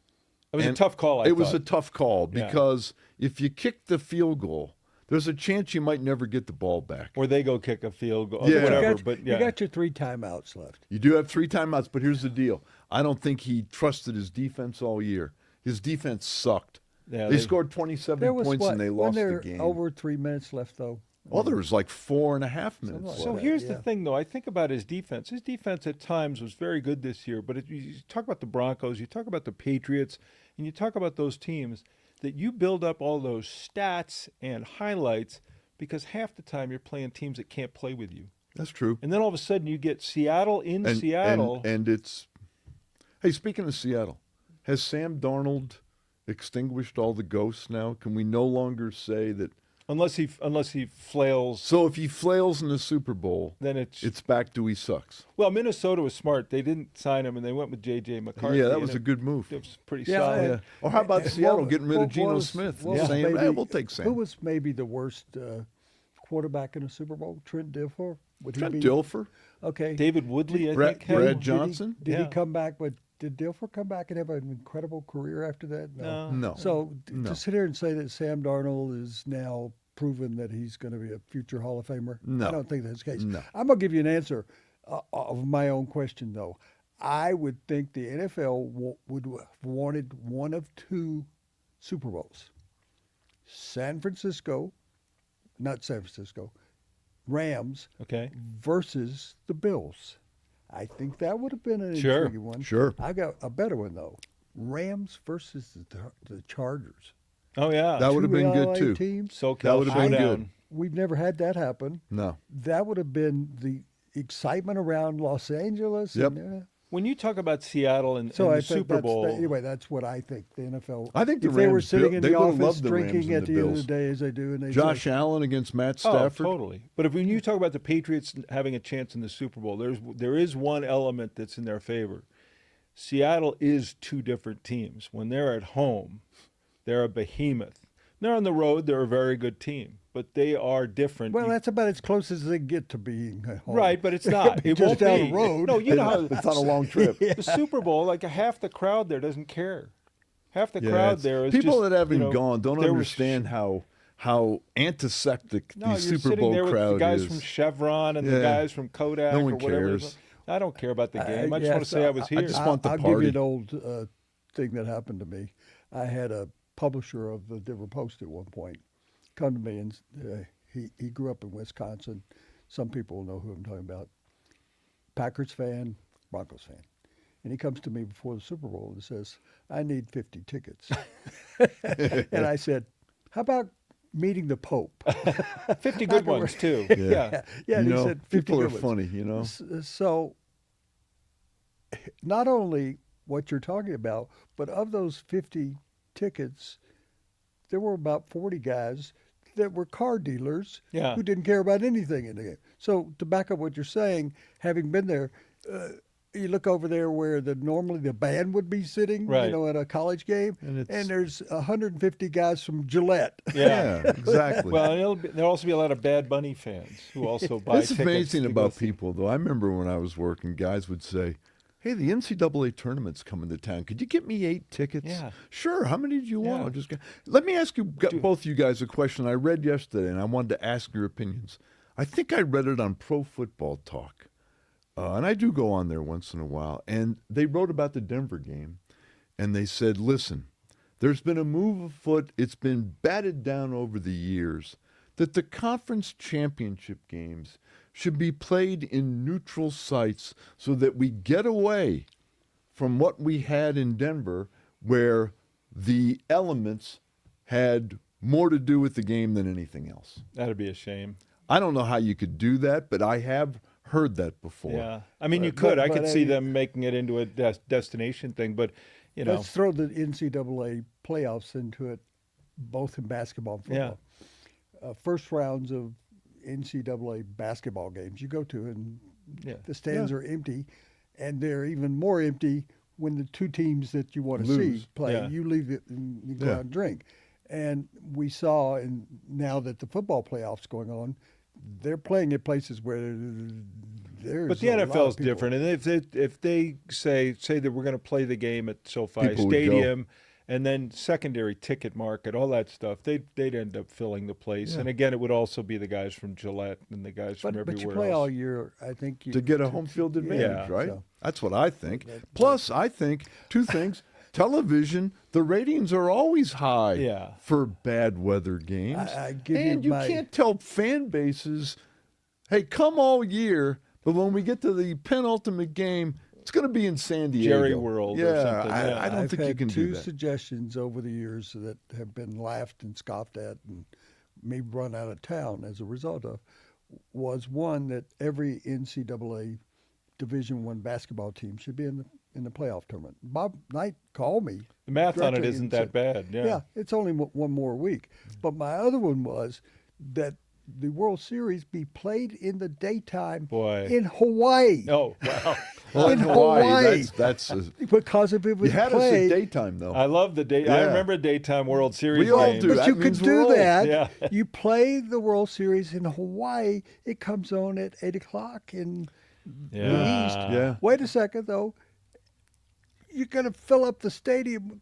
A: It was a tough call,
B: It was a
A: thought.
B: tough call
A: Yeah.
B: because if you kick the field goal, there's a chance you might never get the ball back.
A: Or they go kick a field goal,
B: Yeah.
A: whatever.
C: You got your 3 timeouts left.
B: You do have 3 timeouts, but here's the deal. I don't think he trusted his defense all year. His defense sucked.
A: Yeah,
B: they scored 27
C: There was
B: points and they lost the game.
C: over 3 minutes left though.
B: Well, there was like 4.5 minutes left.
A: So here's the thing, though. I think about his defense. His defense at times was very good this year. But you talk about the Broncos, you talk about the Patriots, and you talk about those teams that you build up all those stats and highlights because half the time you're playing teams that can't play with you.
B: That's true.
A: And then all of a sudden you get Seattle in Seattle.
B: And it's – hey, speaking of Seattle, has Sam Darnold extinguished all the ghosts now? Can we no longer say that –
A: unless he flails.
B: So if he flails in the Super Bowl,
A: then it's
B: back to he sucks.
A: Well, Minnesota was smart. They didn't sign him, and they went with J.J. McCarthy.
B: Yeah, that was
A: and
B: a good move.
A: It was pretty
C: Yeah,
A: solid.
B: Yeah. Or how about Seattle getting rid of Geno
C: was-
B: Smith?
C: what was
B: Saying,
C: maybe-
B: we'll take Sam.
C: Who was maybe the worst quarterback in the Super Bowl? Trent Dilfer? Would he
B: Trent
C: be-
B: Dilfer?
C: Okay.
A: David Woodley, I
B: Brad
A: think. had-
B: Brad Johnson?
C: Did
A: Yeah.
C: he come back with Did Dilfer come back and have an incredible career after that?
B: No.
C: So
B: No.
C: to sit here and say that Sam Darnold is now proven that he's going to be a future Hall of Famer,
B: No.
C: I don't think that's the case.
B: No.
C: I'm going to give you an answer of my own question, though. I would think the NFL would have wanted one of two Super Bowls. Not San Francisco, Rams
A: Okay.
C: versus the Bills. I think that would have been an
A: Sure.
C: intriguing one.
B: Sure.
C: I got a better one, though. Rams versus the Chargers.
A: Oh yeah.
B: That would have
C: Two
B: been good
C: LA
B: too.
C: teams.
A: SoCal
B: that would have been
A: showdown.
B: good.
C: We've never had that happen.
B: No.
C: That would have been the excitement around Los Angeles.
B: Yep.
C: And,
A: When you talk about Seattle and
C: so
A: the
C: I think
A: Super Bowl,
C: anyway, that's what I think the NFL.
B: I think the
C: if they were
B: Rams
C: sitting
B: built-
C: in
B: they
C: the
B: would have
C: office
B: loved the Rams
C: drinking
B: and
C: at
B: the
C: the end of
B: Bills.
C: the day, as they do, and they
B: Josh
C: say,
B: Allen against Matt
A: oh,
B: Stafford.
A: totally. But if when you talk about the Patriots having a chance in the Super Bowl, there is one element that's in their favor. Seattle is two different teams. When they're at home, they're a behemoth. They're on the road, they're a very good team, but they are different.
C: well, that's about as close as they get to being at home.
A: right, but it's not. It
C: Just
A: won't
C: down
A: be.
C: the road.
A: No, you know how
B: It's not a long trip.
A: the Super Bowl, like half the crowd there doesn't care. Half the
B: Yeah,
A: crowd
B: it's-
A: there is
B: people
A: just,
B: that haven't
A: you know,
B: gone don't
A: there was-
B: understand how antiseptic
A: No,
B: the
A: you're
B: Super
A: sitting
B: Bowl
A: there with
B: crowd
A: the guys
B: is.
A: from Chevron and the
B: Yeah.
A: guys from Kodak
B: No one
A: or whatever. it is.
B: cares.
A: I don't care about the game. I just
C: yeah,
A: want to say I was
B: I
A: here.
B: just want the
C: I'll give
B: party.
C: you an old thing that happened to me. I had a publisher of the Denver Post at one point come to me, and he grew up in Wisconsin. Some people will know who I'm talking about. Packers fan, Broncos fan. And he comes to me before the Super Bowl and says, I need 50 tickets. And I said, how about meeting the Pope?
A: 50 good ones too. Yeah.
C: Yeah, and
B: You
C: he
B: know,
C: said 50
B: people are
C: good ones.
B: funny, you know.
C: So, not only what you're talking about, but of those 50 tickets, there were about 40 guys that were car dealers
A: Yeah.
C: who didn't care about anything in the game. So, to back up what you're saying, having been there, you look over there where normally the band would be sitting,
A: Right.
C: at a college game,
B: And
C: and,
B: it's-
C: there's 150 guys from Gillette.
A: Yeah.
B: exactly.
A: Well, and there'll also be a lot of Bad Bunny fans who also buy
B: It's
A: tickets.
B: amazing
A: to go
B: about
A: see-
B: people, though. I remember when I was working, guys would say, hey, the NCAA tournament's coming to town. Could you get me 8 tickets?
A: Yeah.
B: Sure. How many do you want?
A: Yeah.
B: I'll just get... Let me ask you, both you guys, a question I read yesterday, and I wanted to ask your opinions. I think I read it on Pro Football Talk, and I do go on there once in a while, and they wrote about the Denver game, and they said, listen, there's been a move afoot. It's been batted down over the years that the conference championship games should be played in neutral sites so that we get away from what we had in Denver, where the elements had more to do with the game than anything else.
A: That'd be a shame.
B: I don't know how you could do that, but I have heard that before.
A: Yeah. I mean, you
C: But-
A: could.
C: but-
A: I could
C: but
A: see
C: I-
A: them making it into a destination thing, but, you know.
C: Let's throw the NCAA playoffs into it, both in basketball and football. First rounds of NCAA basketball games you go to, and
A: Yeah.
C: the stands are empty, and they're even more empty when the two teams that you want to see
B: Lose.
C: play.
A: Yeah.
C: You leave it and you go
B: Yeah.
C: out and drink. And we saw, and now that the football playoffs going on, they're playing at places where there's
A: But the
C: a lot of
A: NFL is
C: people.
A: different, and if they say that we're going to play the game at SoFi
B: People would go.
A: Stadium, and then secondary ticket market, all that stuff, they'd end up filling the place.
B: Yeah.
A: And again, it would also be the guys from Gillette and the guys from
C: But
A: everywhere
C: you play
A: else.
C: all year, I think.
B: To get a home field advantage,
A: Yeah.
B: right?
C: So-
B: That's what I think. Plus, I think two things. Television, the ratings are always high
A: Yeah.
B: for bad weather games.
C: I give
B: and
C: you
B: you
C: my-
B: can't tell fan bases, hey, come all year, but when we get to the penultimate game, it's going to be in San Diego.
A: Jerry World or
B: Yeah,
A: something, yeah.
B: I don't
C: I've
B: think you
C: had
B: can
C: two
B: do that.
C: suggestions over the years that have been laughed and scoffed at and maybe run out of town as a result of. Was one that every NCAA Division I basketball team should be in the playoff tournament. Bob Knight called me.
A: The math on it
C: directly
A: isn't
C: and
A: that
C: said,
A: bad. Yeah.
C: it's only one more week. But my other one was that the World Series be played in the daytime
A: Boy.
C: in Hawaii.
A: Oh, wow.
B: Well, in
C: in
B: Hawaii,
C: Hawaii.
B: that's
C: Because if it was
B: you had us
C: played,
B: at daytime, though.
A: I love the day. I
B: Yeah.
A: remember daytime World Series
B: We all
A: games.
B: do.
C: but
B: That
C: you
B: means
C: could
B: we're
C: do
B: old.
C: that.
A: Yeah.
C: You play the World Series in Hawaii. It comes on at 8:00 in the
A: Yeah.
C: East.
B: Yeah.
C: Wait a second, though. you're going to fill up the stadium.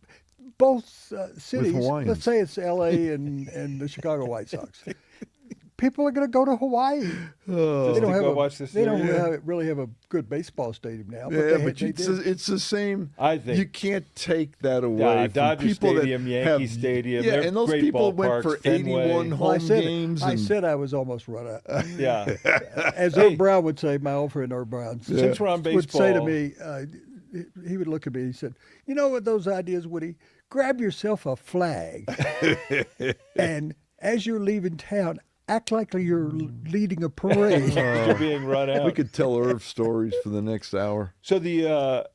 C: Both cities,
B: Hawaiians.
C: let's say it's L.A. and the Chicago White Sox. People are going to go to Hawaii.
A: Just to go watch this
C: They don't
A: series?
C: really have a good baseball stadium now. But
B: Yeah,
C: they
B: but
C: did.
B: it's the same.
A: I think.
B: You can't take that away
A: Yeah,
B: from
A: Dodger
B: people
A: Stadium,
B: that
A: Yankee
B: have,
A: Stadium,
B: Yeah,
A: they're
B: and those
A: great
B: people went for
A: ballparks, Fenway.
B: 81
C: Well,
B: home games.
C: I
B: and,
C: said I was almost run out.
A: Yeah.
C: As Herb Brown would say, my old friend Herb Brown,
A: Since we're on
C: would say to
A: baseball-
C: me, he would look at me, he said, you know what those ideas, Woody? Grab yourself a flag, and as you're leaving town, act like you're leading a parade.
A: You're being run out.
B: we could tell Irv stories for the next hour.
A: So the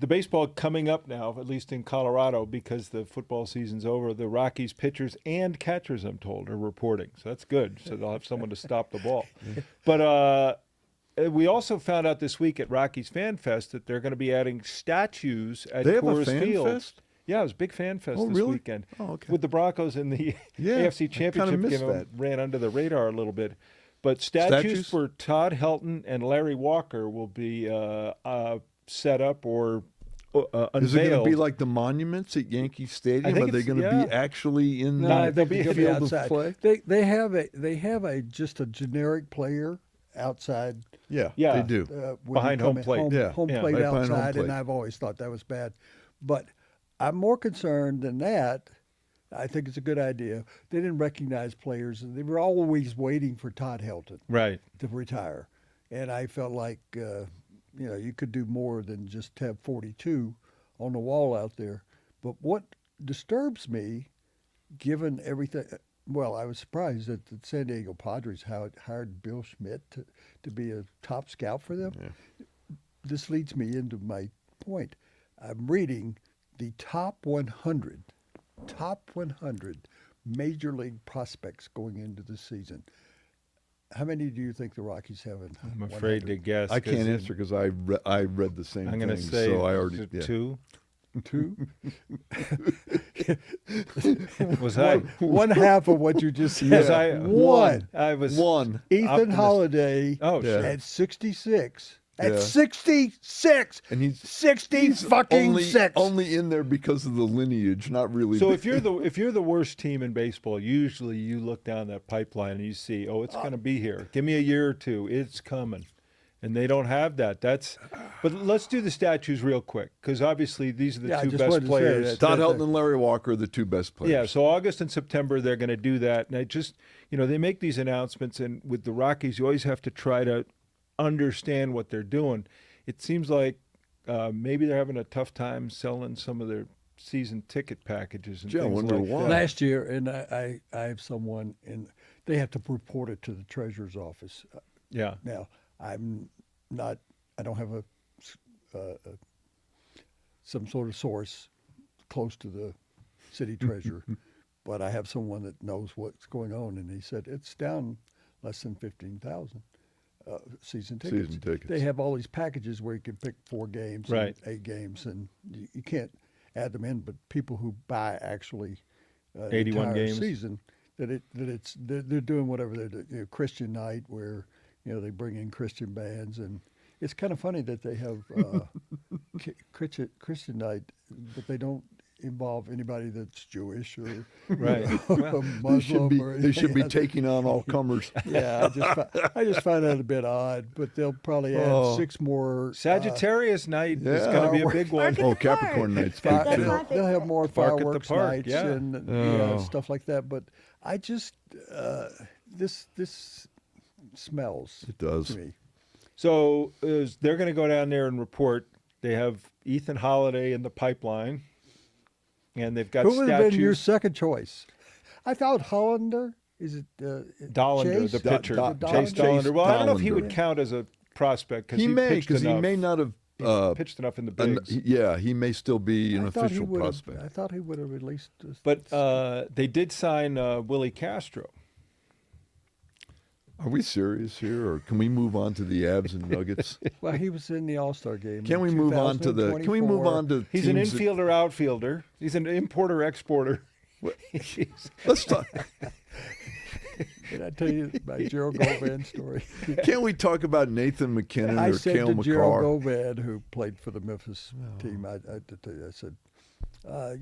A: baseball coming up now, at least in Colorado, because the football season's over. The Rockies pitchers and catchers, I'm told, are reporting. So that's good. So they'll have someone to stop the ball. But we also found out this week at Rockies Fan Fest that they're going to be adding statues at
B: They have a
A: Coors
B: fan
A: Field.
B: fest?
A: Yeah, it was a big fan fest
B: Oh,
A: this
B: really?
A: weekend
B: Oh, okay.
A: with the Broncos in the
B: Yeah,
A: AFC
B: I kinda
A: Championship
B: missed
A: game.
B: that.
A: Ran under the radar a little bit. But statues
B: Statues?
A: for Todd Helton and Larry Walker will be set up or unveiled.
B: Is it going to be like the monuments at Yankee Stadium?
A: think
B: Are they
A: it's-
B: going to
A: yeah.
B: be actually in
C: No,
B: the
C: I think they'll be
B: field of
C: outside.
B: play?
C: They have a just a generic player outside.
B: Yeah,
A: Yeah.
B: they do.
C: When
A: Behind
C: you come
A: home
C: in,
A: plate.
B: Yeah.
C: home
A: Yeah,
C: plate
B: right behind home
C: outside,
B: plate.
C: and I've always thought that was bad. But I'm more concerned than that. I think it's a good idea. They didn't recognize players, and they were always waiting for Todd Helton
A: Right.
C: to retire. And I felt like you could do more than just have 42 on the wall out there. But what disturbs me, given everything, well, I was surprised that the San Diego Padres hired Bill Schmidt to be a top scout for them.
B: Yeah.
C: This leads me into my point. I'm reading the top 100 major league prospects going into the season. How many do you think the Rockies have in
A: I'm afraid to
C: 100?
A: guess.
B: I
A: 'cause
B: can't answer because I read the same
A: I'm
B: thing.
A: going to say
B: so I already
A: is it
B: yeah.
A: 2.
C: Two?
A: Was I?
C: One half of what you just said.
A: Was I
C: One.
A: I was
B: One.
C: Ethan
A: optimist.
C: Holiday
A: Oh,
B: Yeah.
A: sure.
C: at 66. At
B: Yeah.
C: 66.
B: And he's
C: 60 fucking
B: only,
C: 6.
B: only in there because of the lineage, not really.
A: So if you're the worst team in baseball, usually you look down that pipeline and you see, oh, it's going to be here. Give me a year or two, it's coming, and they don't have that. But let's do the statues real quick because obviously these are the
C: Yeah, I
A: two
C: just
A: best
C: wanted to say
A: players.
C: that.
B: Todd Helton and Larry Walker are the two best players.
A: Yeah, so August and September they're going to do that, and I just they make these announcements, and with the Rockies, you always have to try to understand what they're doing. It seems like maybe they're having a tough time selling some of their season ticket packages and
B: Gee, I
A: things
B: wonder
A: like
B: why.
A: that.
C: Last year, and I have someone in, they have to report it to the treasurer's office.
A: Yeah.
C: Now, I don't have some sort of source close to the city treasurer, but I have someone that knows what's going on, and he said it's down less than 15,000 season tickets.
B: Season tickets.
C: They have all these packages where you can pick 4 games,
A: Right.
C: and 8 games, and you can't add them in. But people who buy actually
A: 81
C: entire
A: games.
C: season, they're doing whatever they're doing. Christian night where they bring in Christian bands, and it's kind of funny that they have Christian night, but they don't involve anybody that's Jewish or
A: Right.
C: or Muslim or
B: They should be
C: anything else.
B: taking on all comers.
C: Yeah, I just find that a bit odd, but they'll probably add
B: Oh.
C: 6 more.
A: Sagittarius night is
B: Yeah.
A: going to be a big one.
D: Park at
B: Oh,
D: the
B: Capricorn
D: park.
B: night's
C: Fi-
B: big
D: That's
B: too.
D: my
C: they'll have more
A: Park at the
C: fireworks
A: park,
C: nights
A: yeah.
C: and
B: Oh.
C: stuff like that. But I just this smells
B: It does.
C: to me.
A: So they're going to go down there and report. They have Ethan Holiday in the pipeline, and they've got
C: Who would have been your
A: statues.
C: second choice? I thought Hollander. Is it
A: Dollander,
C: Chase?
A: the pitcher,
C: Chase
A: Chase Dollander. Well, I don't know if he would
B: Dollander.
A: count as a prospect because
B: He may,
A: pitched
B: because he
A: enough.
B: may not have.
A: He pitched enough in the bigs.
B: Yeah, he may still be an
C: I thought he
B: official
C: would have-
B: prospect.
C: I thought he would have released.
A: But they did sign Willie Castro.
B: Are we serious here, or can we move on to the Avs and Nuggets?
C: Well, he was in the All-Star game.
B: Can
C: in
B: we move on to the? Can we move
C: 2024.
B: on to?
A: He's an
B: teams that-
A: infielder, outfielder. He's an importer, exporter.
B: Let's talk.
C: Did I tell you my Gerald Govan story?
B: Can't we talk about Nathan McKinnon
C: I
B: or
C: said
B: Cale
C: to Gerald
B: McCarr?
C: Govan, who played for the Memphis team, I had to tell you, I said,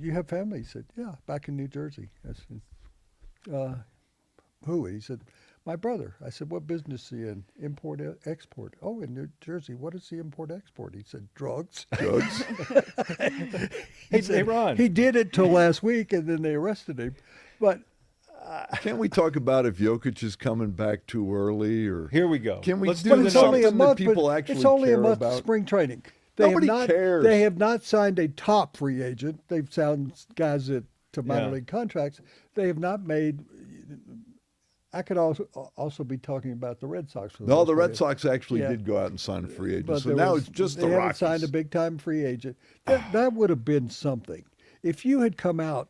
C: you have family? He said, yeah, back in New Jersey. I said, who? He said, my brother. I said, what business is he in? Import, export. Oh, in New Jersey. What is the import, export? He said, drugs.
B: Drugs.
A: Hey, Ron.
C: He did it till last week, and then they arrested him. But
B: Can't we talk about if Jokic is coming back too early, or
A: Here we go.
B: Can we
A: Let's
B: do
A: do
C: but
A: the
C: it's only a
B: something
C: month.
B: that people
C: but
B: actually
C: it's only a
B: care
C: month
B: about?
C: of spring training. They
B: Nobody
C: have not,
B: cares.
C: They have not signed a top free agent. They've signed guys to minor
A: Yeah.
C: league contracts. They have not made. I could also be talking about the Red Sox. For
B: No,
C: most
B: the
C: of
B: Red
C: it.
B: Sox actually
C: Yeah.
B: did go out and sign a free agent.
C: But
B: So
C: there
B: now
C: was-
B: it's just
C: they
B: the
C: haven't
B: Rockies.
C: signed a big time free agent. That would have been something. If you had come out,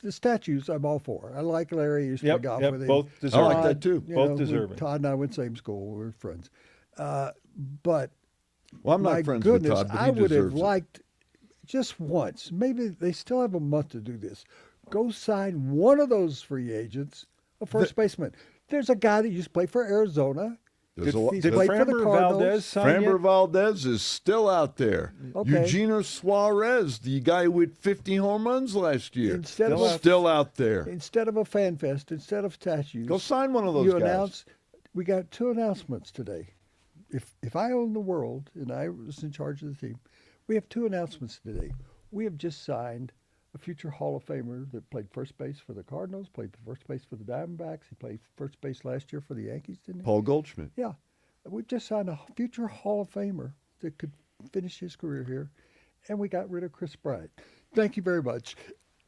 C: the statues, I'm all for. I like Larry. I used to
A: Yep,
C: play golf
A: yep,
C: with him.
A: both
B: I
A: deserving.
B: like that too.
A: Both deserving.
C: Todd and I went same school. We were friends. But
B: Well, I'm not
C: my
B: friends
C: goodness,
B: with Todd, but
C: I
B: he
C: would have
B: deserves it.
C: liked just once. Maybe they still have a month to do this. Go sign one of those free agents, a first baseman. There's a guy that used to play for Arizona.
B: There's a lot-
C: He's
A: Did
C: played for the
A: Framber
C: Cardinals.
A: Valdez sign
B: Framber
A: yet?
B: Valdez is still out there.
C: Okay.
B: Eugenio Suarez, the guy who hit 50 home runs last year,
C: Instead of
B: still out there.
C: Instead of a fan fest, instead of statues,
B: Go sign one of those
C: you
B: guys.
C: announce. We got two announcements today. If I owned the world and I was in charge of the team, we have two announcements today. We have just signed a future Hall of Famer that played first base for the Cardinals, played first base for the Diamondbacks. He played first base last year for the Yankees, didn't he?
B: Paul Goldschmidt.
C: Yeah. We just signed a future Hall of Famer that could finish his career here, and we got rid of Chris Bryant. Thank you very much.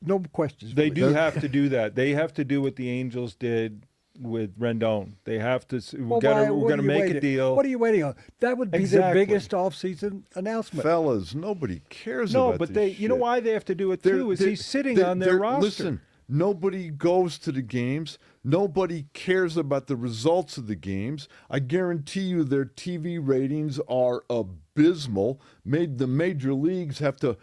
C: No questions.
A: They
C: really.
A: do have to do that. They have to do what the Angels did with Rendon. They have to.
C: Well,
A: We're
C: what
A: going to
C: are you
A: make
C: waiting-
A: a deal.
C: What are you waiting on? That would be
A: Exactly.
C: the biggest offseason announcement.
B: Fellas, nobody cares
A: No,
B: about
A: but
B: this
A: they. You know
B: shit.
A: why they have to do it
B: They're-
A: too? Is
B: they're-
A: he's sitting
B: they're-
A: on their
B: they're-
A: roster?
B: Listen, nobody goes to the games. Nobody cares about the results of the games. I guarantee you their TV ratings are abysmal. Made the major leagues have to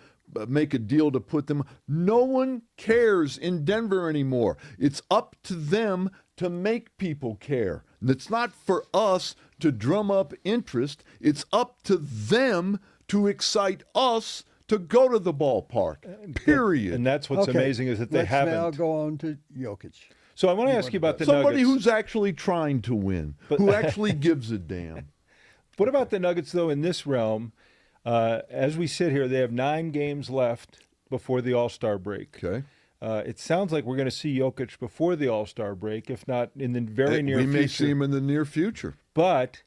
B: make a deal to put them. No one cares in Denver anymore. It's up to them to make people care. And it's not for us to drum up interest. It's up to them to excite us to go to the ballpark. Period.
A: And that's what's
C: Okay,
A: amazing is that they
C: let's
A: haven't.
C: now go on to Jokic.
A: So I want to ask you about the
B: Somebody
A: Nuggets.
B: who's actually trying to win, who actually gives a damn.
A: What about the Nuggets, though, in this realm? As we sit here, they have 9 games left before the All-Star break.
B: Okay.
A: It sounds like we're going to see Jokic before the All-Star break, if not in the very near
B: we
A: future.
B: may see him in the near future.
A: But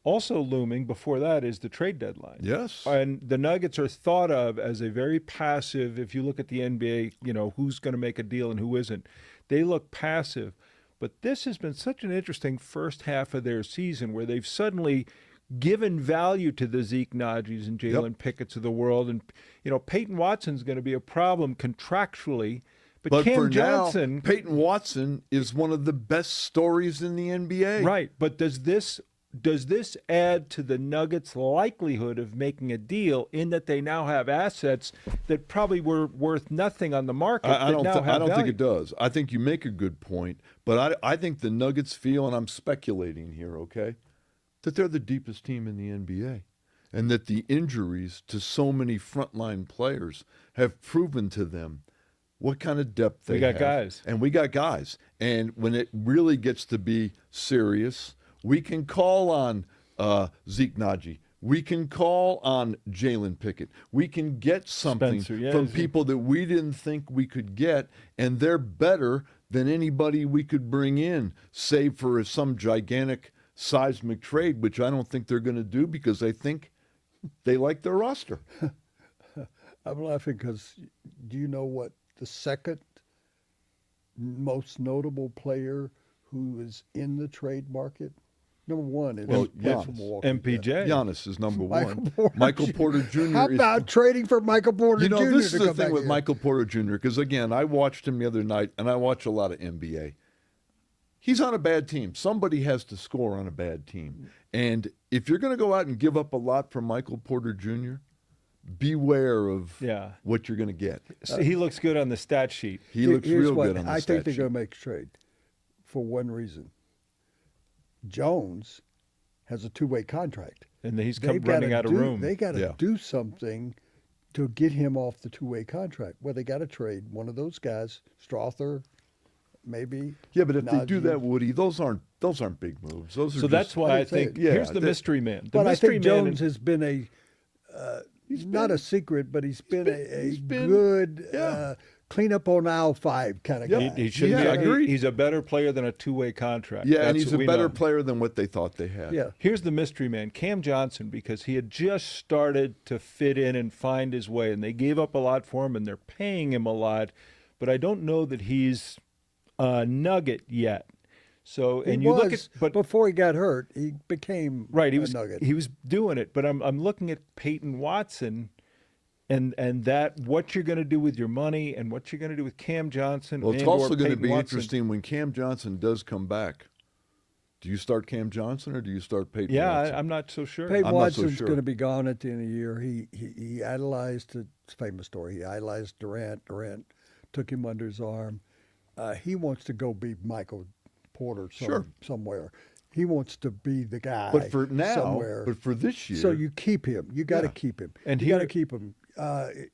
A: also looming before that is the trade deadline.
B: Yes.
A: And the Nuggets are thought of as a very passive, if you look at the NBA, who's going to make a deal and who isn't. They look passive. But this has been such an interesting first half of their season where they've suddenly given value to the Zeke Najis and Jalen Pickett's of the world. And, Peyton Watson's going to be a problem contractually. But Cam
B: for
A: Johnson,
B: now, Peyton Watson is one of the best stories in the NBA.
A: right. But does this add to the Nuggets' likelihood of making a deal in that they now have assets that probably were worth nothing on the market?
B: I don't think
A: value?
B: it does. I think you make a good point, but I think the Nuggets feel, and I'm speculating here, okay, that they're the deepest team in the NBA, and that the injuries to so many frontline players have proven to them what kind of depth they
A: We got
B: have.
A: guys.
B: And we got guys. And when it really gets to be serious, we can call on Zeke Naji. We can call on Jalen Pickett. We can get something
A: Spencer, yeah,
B: from
A: he's-
B: people that we didn't think we could get, and they're better than anybody we could bring in, save for some gigantic seismic trade, which I don't think they're going to do because I think they like their roster.
C: I'm laughing because do you know what the second most notable player who is in the trade market? Number one is
B: Well,
C: plays for
B: Giannis.
C: Milwaukee.
A: MPJ.
B: Giannis is number
C: Michael
B: one.
C: Porter
B: Michael
C: Jr.
B: Porter Jr.
C: How
B: is
C: about trading for Michael Porter Jr.
B: this
C: to
B: is the
C: come
B: thing
C: back
B: with
C: here?
B: Michael Porter Jr. Because again, I watched him the other night, and I watch a lot of NBA. He's on a bad team. Somebody has to score on a bad team, and if you're going to go out and give up a lot for Michael Porter Jr., beware of what you're going to get.
A: He looks good on the stat sheet.
B: He looks
C: Here's
B: real
C: what
B: good on the
C: I
B: stat
C: think they're
B: sheet.
C: going to make a trade for one reason. Jones has a two-way contract.
A: And he's
C: They've
A: running
C: gotta
A: out of
C: do-
A: room.
C: They got to
B: Yeah.
C: do something to get him off the two-way contract. Well, they got to trade one of those guys, Strother, maybe.
B: Yeah, but if they do
C: Najee.
B: that, Woody, those aren't big moves. Those are
A: So that's
B: just,
A: why I
C: I'd say
A: think
C: it.
B: Yeah,
A: here's the
B: that-
A: mystery man. The
C: But I
A: mystery
C: think
A: man
C: Jones has been a not a secret, but he's been
B: he's been-
C: good
B: yeah.
C: clean up on aisle 5 kind of
B: Yeah.
C: guy.
A: he should
B: Yeah,
A: be.
B: I agree.
A: He's a better player than a two-way contract.
B: yeah, and
A: That's
B: he's
A: what
B: a
A: we
B: better
A: know.
B: player than what they thought they had.
C: Yeah.
A: Here's the mystery man, Cam Johnson, because he had just started to fit in and find his way, and they gave up a lot for him, and they're paying him a lot, but I don't know that he's a nugget yet. So, and
C: He
A: you
C: was,
A: look at, but
C: before he got hurt, he became
A: right, he
C: a
A: was
C: nugget.
A: he was doing it, but I'm looking at Peyton Watson, and that what you're going to do with your money and what you're going to do with Cam Johnson.
B: Well, it's
A: and or
B: also going to
A: Peyton
B: be
A: Watson.
B: interesting when Cam Johnson does come back. Do you start Cam Johnson or do you start Peyton
A: Yeah,
B: Watson?
A: I'm not so sure.
C: Peyton
B: I'm not so
C: Watson's
B: sure.
C: going to be gone at the end of the year. He idolized, it's a famous story, he idolized Durant. Durant took him under his arm. He wants to go be Michael Porter
B: Sure.
C: somewhere. He wants to be the guy
B: But for now,
C: somewhere.
B: but for this year,
C: So you keep him. You got to
B: Yeah.
C: keep him.
A: And
C: you got to
A: here-
C: keep him.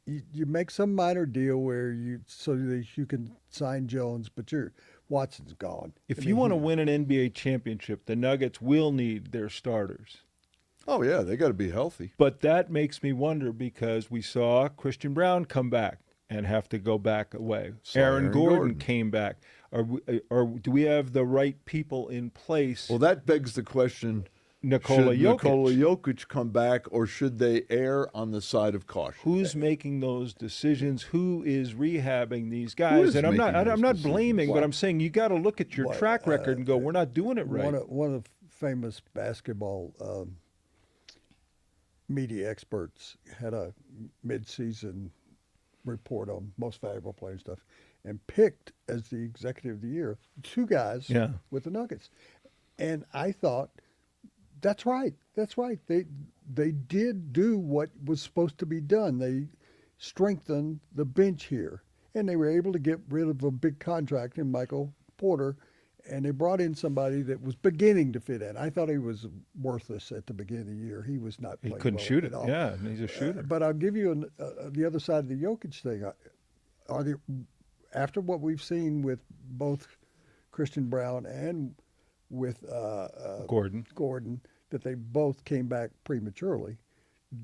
C: You make some minor deal where so that you can sign Jones, but Watson's gone.
A: If you want to win an NBA championship, the Nuggets will need their starters.
B: oh yeah, they got to be healthy.
A: But that makes me wonder because we saw Christian Brown come back and have to go back away.
B: Saw
A: Aaron
B: Aaron
A: Gordon
B: Gordon.
A: came back. Do we have the right people in place?
B: Well, that begs the question:
A: Nikola
B: should
A: Jokic.
B: Nikola Jokic come back, or should they err on the side of caution?
A: Who's making those decisions? Who is rehabbing these
B: Who
A: guys?
B: is
A: And I'm not
B: making
A: I'm
B: those
A: not
B: decisions?
A: blaming, but I'm saying you got to look at your
C: What,
A: track record and go, we're not doing it right.
C: One of the famous basketball media experts had a mid-season report on most valuable player and stuff, and picked as the executive of the year 2 guys
A: Yeah.
C: with the Nuggets. And I thought, that's right. That's right. They did do what was supposed to be done. They strengthened the bench here, and they were able to get rid of a big contract in Michael Porter, and they brought in somebody that was beginning to fit in. I thought he was worthless at the beginning of the year. He was not
A: He
C: playing
A: couldn't
C: well
A: shoot
C: at
A: it.
C: all.
A: Yeah, and he's a shooter.
C: But I'll give you the other side of the Jokic thing. Are there, after what we've seen with both Christian Brown and with
A: Gordon.
C: that they both came back prematurely,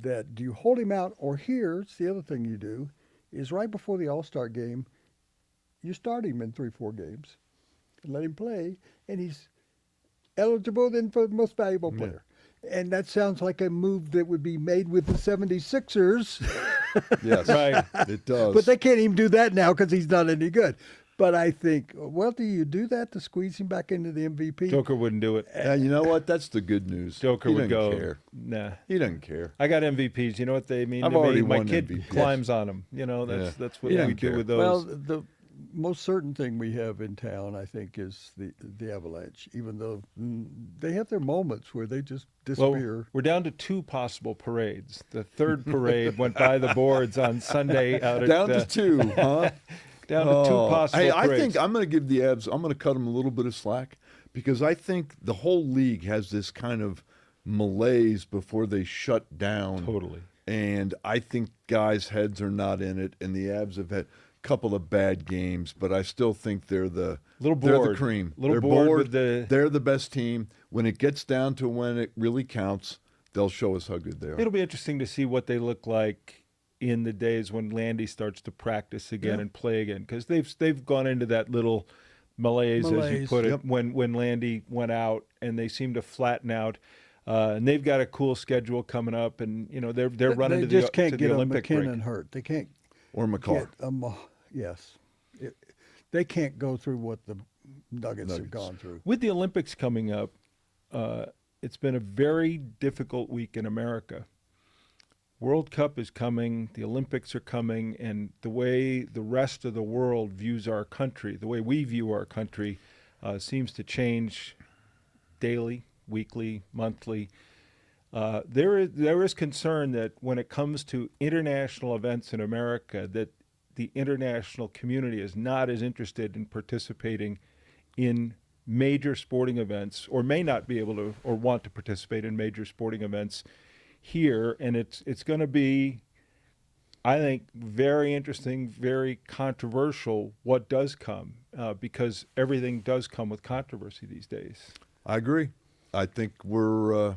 C: that do you hold him out, or here's the other thing you do, is right before the All-Star game, you start him in 3-4 games and let him play, and he's eligible then for the most valuable player. And that sounds like a move that would be made with the 76ers.
B: Yes,
A: Right.
B: it does.
C: But they can't even do that now because he's not any good. But I think, well, do you do that to squeeze him back into the MVP?
A: Joker wouldn't do it.
B: Yeah, you know what? That's the good news.
A: Joker
B: he
A: would
B: doesn't
A: go,
B: Care.
A: nah.
B: He doesn't care.
A: I got MVPs. You know what they mean
B: I've
A: to
B: already
A: me? My
B: won
A: kid
B: MVPs.
A: climbs on them. You know,
B: Yeah.
A: that's what
B: He
A: we
B: doesn't
A: do
B: care.
A: with those.
C: Well, the most certain thing we have in town, I think, is the Avalanche, even though they have their moments where they just disappear.
A: We're down to 2 possible parades. The third parade went by the boards on Sunday out at
B: Down to 2, huh?
A: down to 2 possible
B: Hey,
A: parades.
B: I think I'm going to give the Avs. I'm going to cut them a little bit of slack because I think the whole league has this kind of malaise before they shut down.
A: Totally.
B: And I think guys' heads are not in it, and the Avs have had a couple of bad games, but I still think they're the
A: Little
B: they're the
A: bored.
B: cream.
A: Little
B: They're
A: bored with the-
B: They're the best team. When it gets down to when it really counts, they'll show us how good they are.
A: It'll be interesting to see what they look like in the days when Landy starts to practice again and play again, because they've gone into that little malaise, as you
C: Malaise.
A: put it,
B: Yep.
A: when Landy went out, and they seem to flatten out. And they've got a cool schedule coming up, and you know they're running
C: they
A: to
C: just
A: the,
C: can't
A: to
C: get
A: the
C: a
A: Olympic break.
C: McKinnon hurt. They can't
B: Or McCarr.
C: get yes. They can't go through what the Nuggets have
B: Nuggets.
C: gone through.
A: With the Olympics coming up, it's been a very difficult week in America. World Cup is coming, the Olympics are coming, and the way the rest of the world views our country, the way we view our country, seems to change daily, weekly, monthly. There is concern that when it comes to international events in America, that the international community is not as interested in participating in major sporting events, or may not be able to or want to participate in major sporting events here, and it's going to be, I think, very interesting, very controversial what does come, because everything does come with controversy these days.
B: I agree. I think we're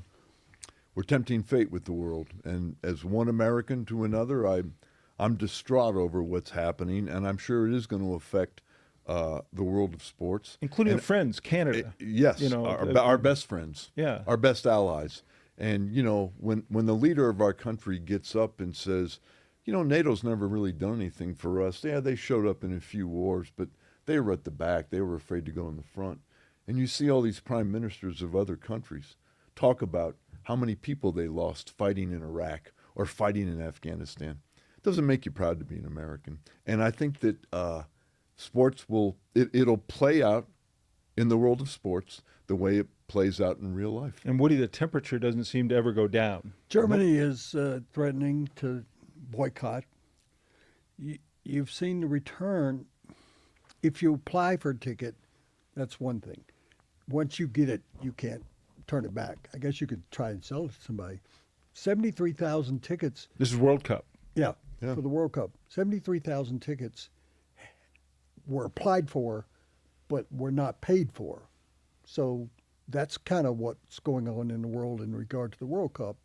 B: tempting fate with the world, and as one American to another, I'm distraught over what's happening, and I'm sure it is going to affect the world of sports,
A: Including
B: and,
A: our friends, Canada.
B: yes,
A: You know,
B: our best friends,
A: Yeah.
B: our best allies. And, you know, when the leader of our country gets up and says, you know, NATO's never really done anything for us. Yeah, they showed up in a few wars, but they were at the back. They were afraid to go in the front. And you see all these prime ministers of other countries talk about how many people they lost fighting in Iraq or fighting in Afghanistan. It doesn't make you proud to be an American. And I think that sports it'll play out in the world of sports the way it plays out in real life.
A: And Woody, the temperature doesn't seem to ever go down.
C: Germany is threatening to boycott. You've seen the return. If you apply for a ticket, that's one thing. Once you get it, you can't turn it back. I guess you could try and sell it to somebody. 73,000 tickets.
A: This is World Cup.
C: Yeah,
B: Yeah.
C: for the World Cup. 73,000 tickets were applied for, but were not paid for. So that's kind of what's going on in the world in regard to the World Cup.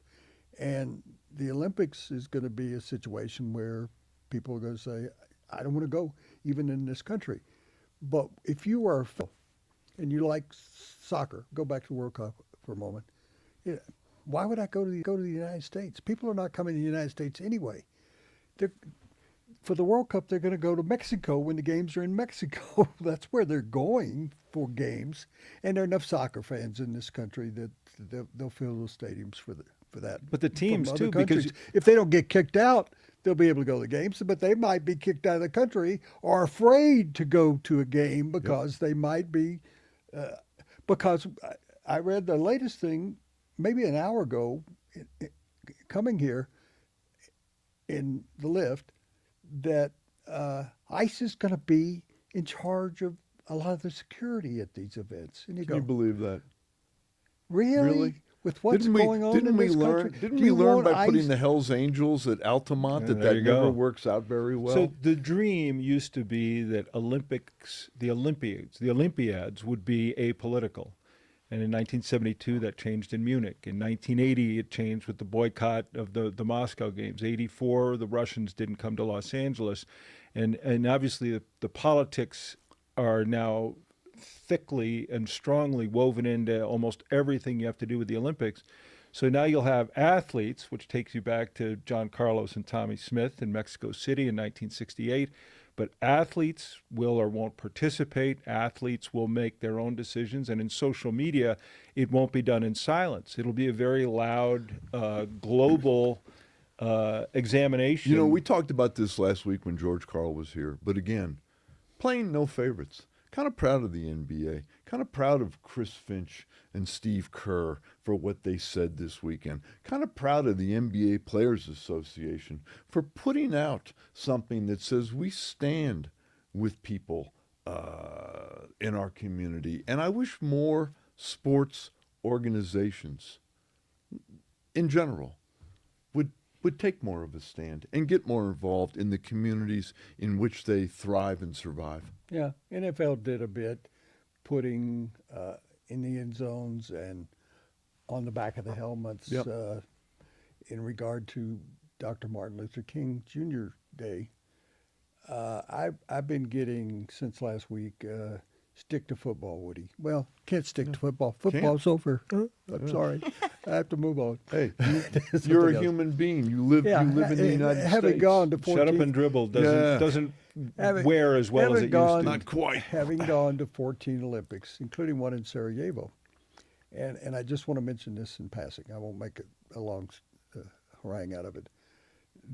C: And the Olympics is going to be a situation where people are going to say, I don't want to go, even in this country. But if you are and you like soccer, go back to the World Cup for a moment. Yeah, why would I go to the United States? People are not coming to the United States anyway. For the World Cup, they're going to go to Mexico when the games are in Mexico. That's where they're going for games. And there are enough soccer fans in this country that they'll fill those stadiums for that.
A: But the teams,
C: From
A: too,
C: other countries.
A: because
C: if they don't get kicked out, they'll be able to go to the games. But they might be kicked out of the country or afraid to go to a game because they might be. Because I read the latest thing maybe an hour ago, coming here in the lift, that ICE is going to be in charge of a lot of the security at these events. And you
B: Can
C: go,
B: you believe that?
C: really? With what's going on in this country?
B: Didn't
C: Do
B: we
C: you
B: learn
C: want
B: by putting
C: ICE?
B: the Hells Angels at Altamont
A: Yeah,
B: that
A: there you
B: never
A: go.
B: works out very well?
A: So the dream used to be that the Olympiads would be apolitical. And in 1972, that changed in Munich. In 1980, it changed with the boycott of the Moscow Games. 84, the Russians didn't come to Los Angeles. And obviously, the politics are now thickly and strongly woven into almost everything you have to do with the Olympics. So now you'll have athletes, which takes you back to John Carlos and Tommy Smith in Mexico City in 1968. But athletes will or won't participate. Athletes will make their own decisions. And in social media, it won't be done in silence. It'll be a very loud, global examination.
B: You know, we talked about this last week when George Karl was here. But again, playing no favorites. Kind of proud of the NBA. Kind of proud of Chris Finch and Steve Kerr for what they said this weekend. Kind of proud of the NBA Players Association for putting out something that says we stand with people in our community. And I wish more sports organizations in general would take more of a stand and get more involved in the communities in which they thrive and survive.
C: Yeah, NFL did a bit, putting in the end zones and on the back of the helmets
B: Yep.
C: in regard to Dr. Martin Luther King Jr. Day. I've been getting, since last week, stick to football, Woody. Well, can't stick to football. Football's over. I'm sorry. I have to move on.
B: Hey,
C: Something
B: you're a
C: else.
B: human being. You live in the United
C: having
B: States.
C: gone to 14,
A: Shut up and dribble doesn't
C: Having-
A: wear as well as
C: having
A: it
C: gone-
A: used to.
B: Not quite.
C: having gone to 14 Olympics, including one in Sarajevo. And I just want to mention this in passing. I won't make a long harangue out of it.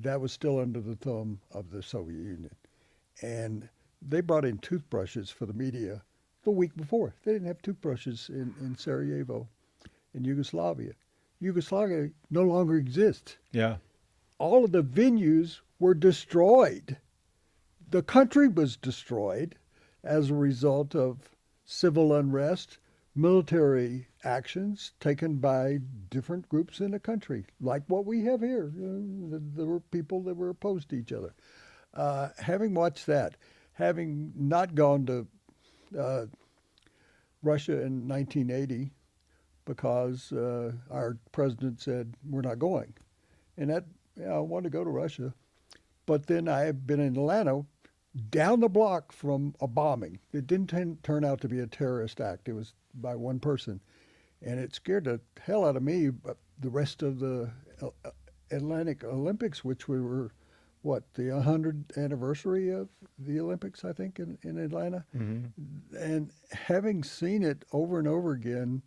C: That was still under the thumb of the Soviet Union. And they brought in toothbrushes for the media the week before. They didn't have toothbrushes in Sarajevo, in Yugoslavia. Yugoslavia no longer exists.
A: Yeah.
C: All of the venues were destroyed. The country was destroyed as a result of civil unrest, military actions taken by different groups in the country, like what we have here. There were people that were opposed to each other. Having watched that, having not gone to Russia in 1980 because our president said we're not going, and that I wanted to go to Russia, but then I have been in Atlanta, down the block from a bombing. It didn't turn out to be a terrorist act. It was by one person, and it scared the hell out of me. But the rest of the Atlantic Olympics, which were what, the 100th anniversary of the Olympics, I think, in Atlanta. Mm-hmm. And having seen it over and over again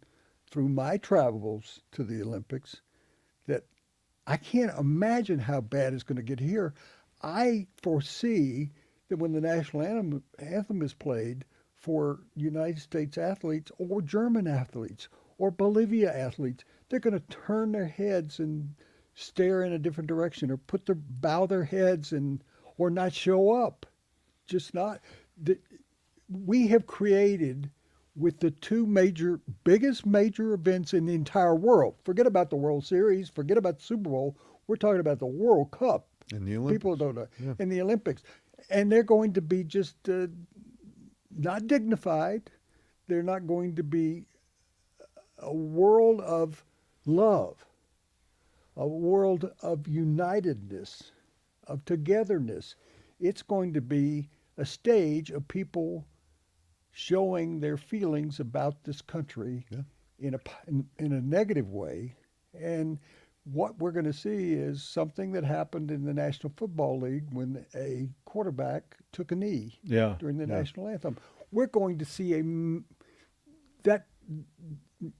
C: through my travels to the Olympics, that I can't imagine how bad it's going to get here. I foresee that when the national anthem is played for United States athletes or German athletes or Bolivia athletes, they're going to turn their heads and stare in a different direction, or bow their heads or not show up. Just not. We have created, with the two biggest major events in the entire world. Forget about the World Series. Forget about the Super Bowl. We're talking about the World Cup.
B: And the Olympics.
C: People don't know. Yeah. And the Olympics. And they're going to be just not dignified. They're not going to be a world of love, a world of unitedness, of togetherness. It's going to be a stage of people showing their feelings about this country in a negative way. And what we're going to see is something that happened in the National Football League when a quarterback took a knee during the national anthem. We're going to see that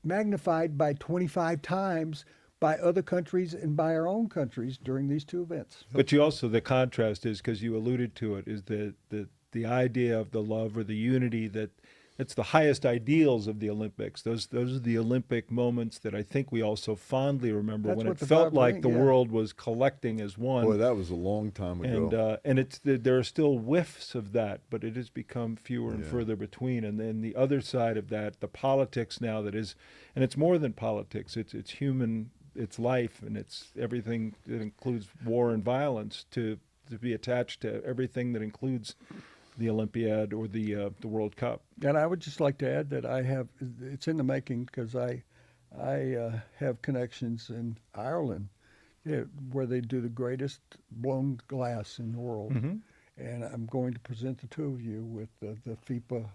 C: magnified by 25 times by other countries and by our own countries during these two events.
A: But you also, the contrast is, because you alluded to it, is the idea of the love or the unity that it's the highest ideals of the Olympics. Those are the Olympic moments that I think we also fondly remember. That's when it felt like the world was collecting as one.
B: Boy, that was a long time ago.
A: And there are still whiffs of that, but it has become fewer and further between. And then the other side of that, the politics now that is, and it's more than politics. It's human, it's life, and it's everything that includes war and violence to be attached to everything that includes the Olympiad or the World Cup.
C: And I would just like to add that it's in the making, because I have connections in Ireland where they do the greatest blown glass in the world. Mm-hmm. And I'm going to present the two of you with the FIPA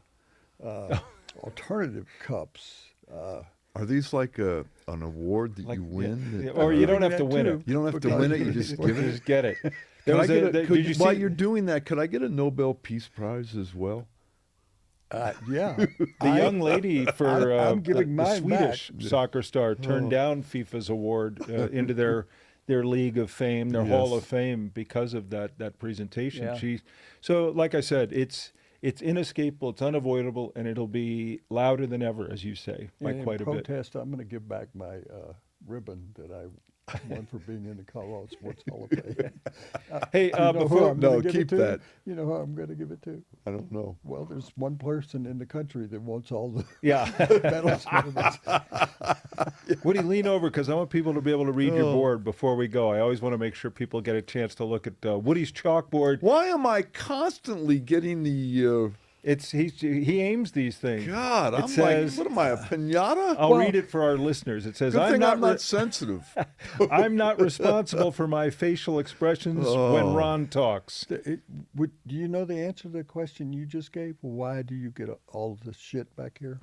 C: alternative cups.
B: Are these like an award that you win?
A: Or you don't have to win it.
B: You don't have to win it, you just give it?
A: Just get it.
B: While you're doing that, could I get a Nobel Peace Prize as well?
C: Yeah.
A: The young lady for
C: I'm giving
A: the
C: mine
A: Swedish
C: back.
A: soccer star turned down FIFA's award into their League of Fame, their Hall of Fame, because of that presentation.
C: Yeah.
A: So, like I said, it's inescapable, it's unavoidable, and it'll be louder than ever, as you say, by quite a bit.
C: In protest, I'm going to give back my ribbon that I won for being in the Colorado Sports Hall of Fame.
A: Hey,
B: keep that.
C: You know who I'm going to give it to?
B: I don't know.
C: Well, there's one person in the country that wants all the medals.
A: Woody, lean over, because I want people to be able to read your board before we go. I always want to make sure people get a chance to look at Woody's chalkboard.
B: Why am I constantly getting the...
A: He aims these things.
B: God,
A: it says,
B: like, what am I, a pinata?
A: I'll read it for our listeners. It says,
B: I'm not sensitive.
A: I'm not responsible for my facial expressions when Ron talks.
C: Do you know the answer to the question you just gave? Why do you get all of this shit back here?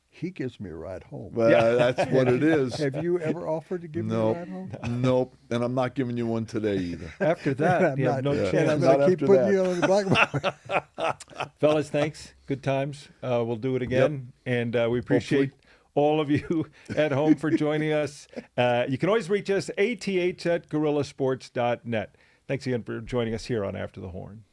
C: He gives me a ride home.
B: Well, that's what it is.
C: Have you ever offered to give me a ride home?
B: Nope. And I'm not giving you one today either.
A: After that, you have no chance.
C: And I'm going to keep putting you on the black.
A: Fellas, thanks. Good times. We'll do it again. Yep. And we appreciate all of you at home for joining us. You can always reach us, ATH@gorillasports.net. Thanks again for joining us here on After the Horn.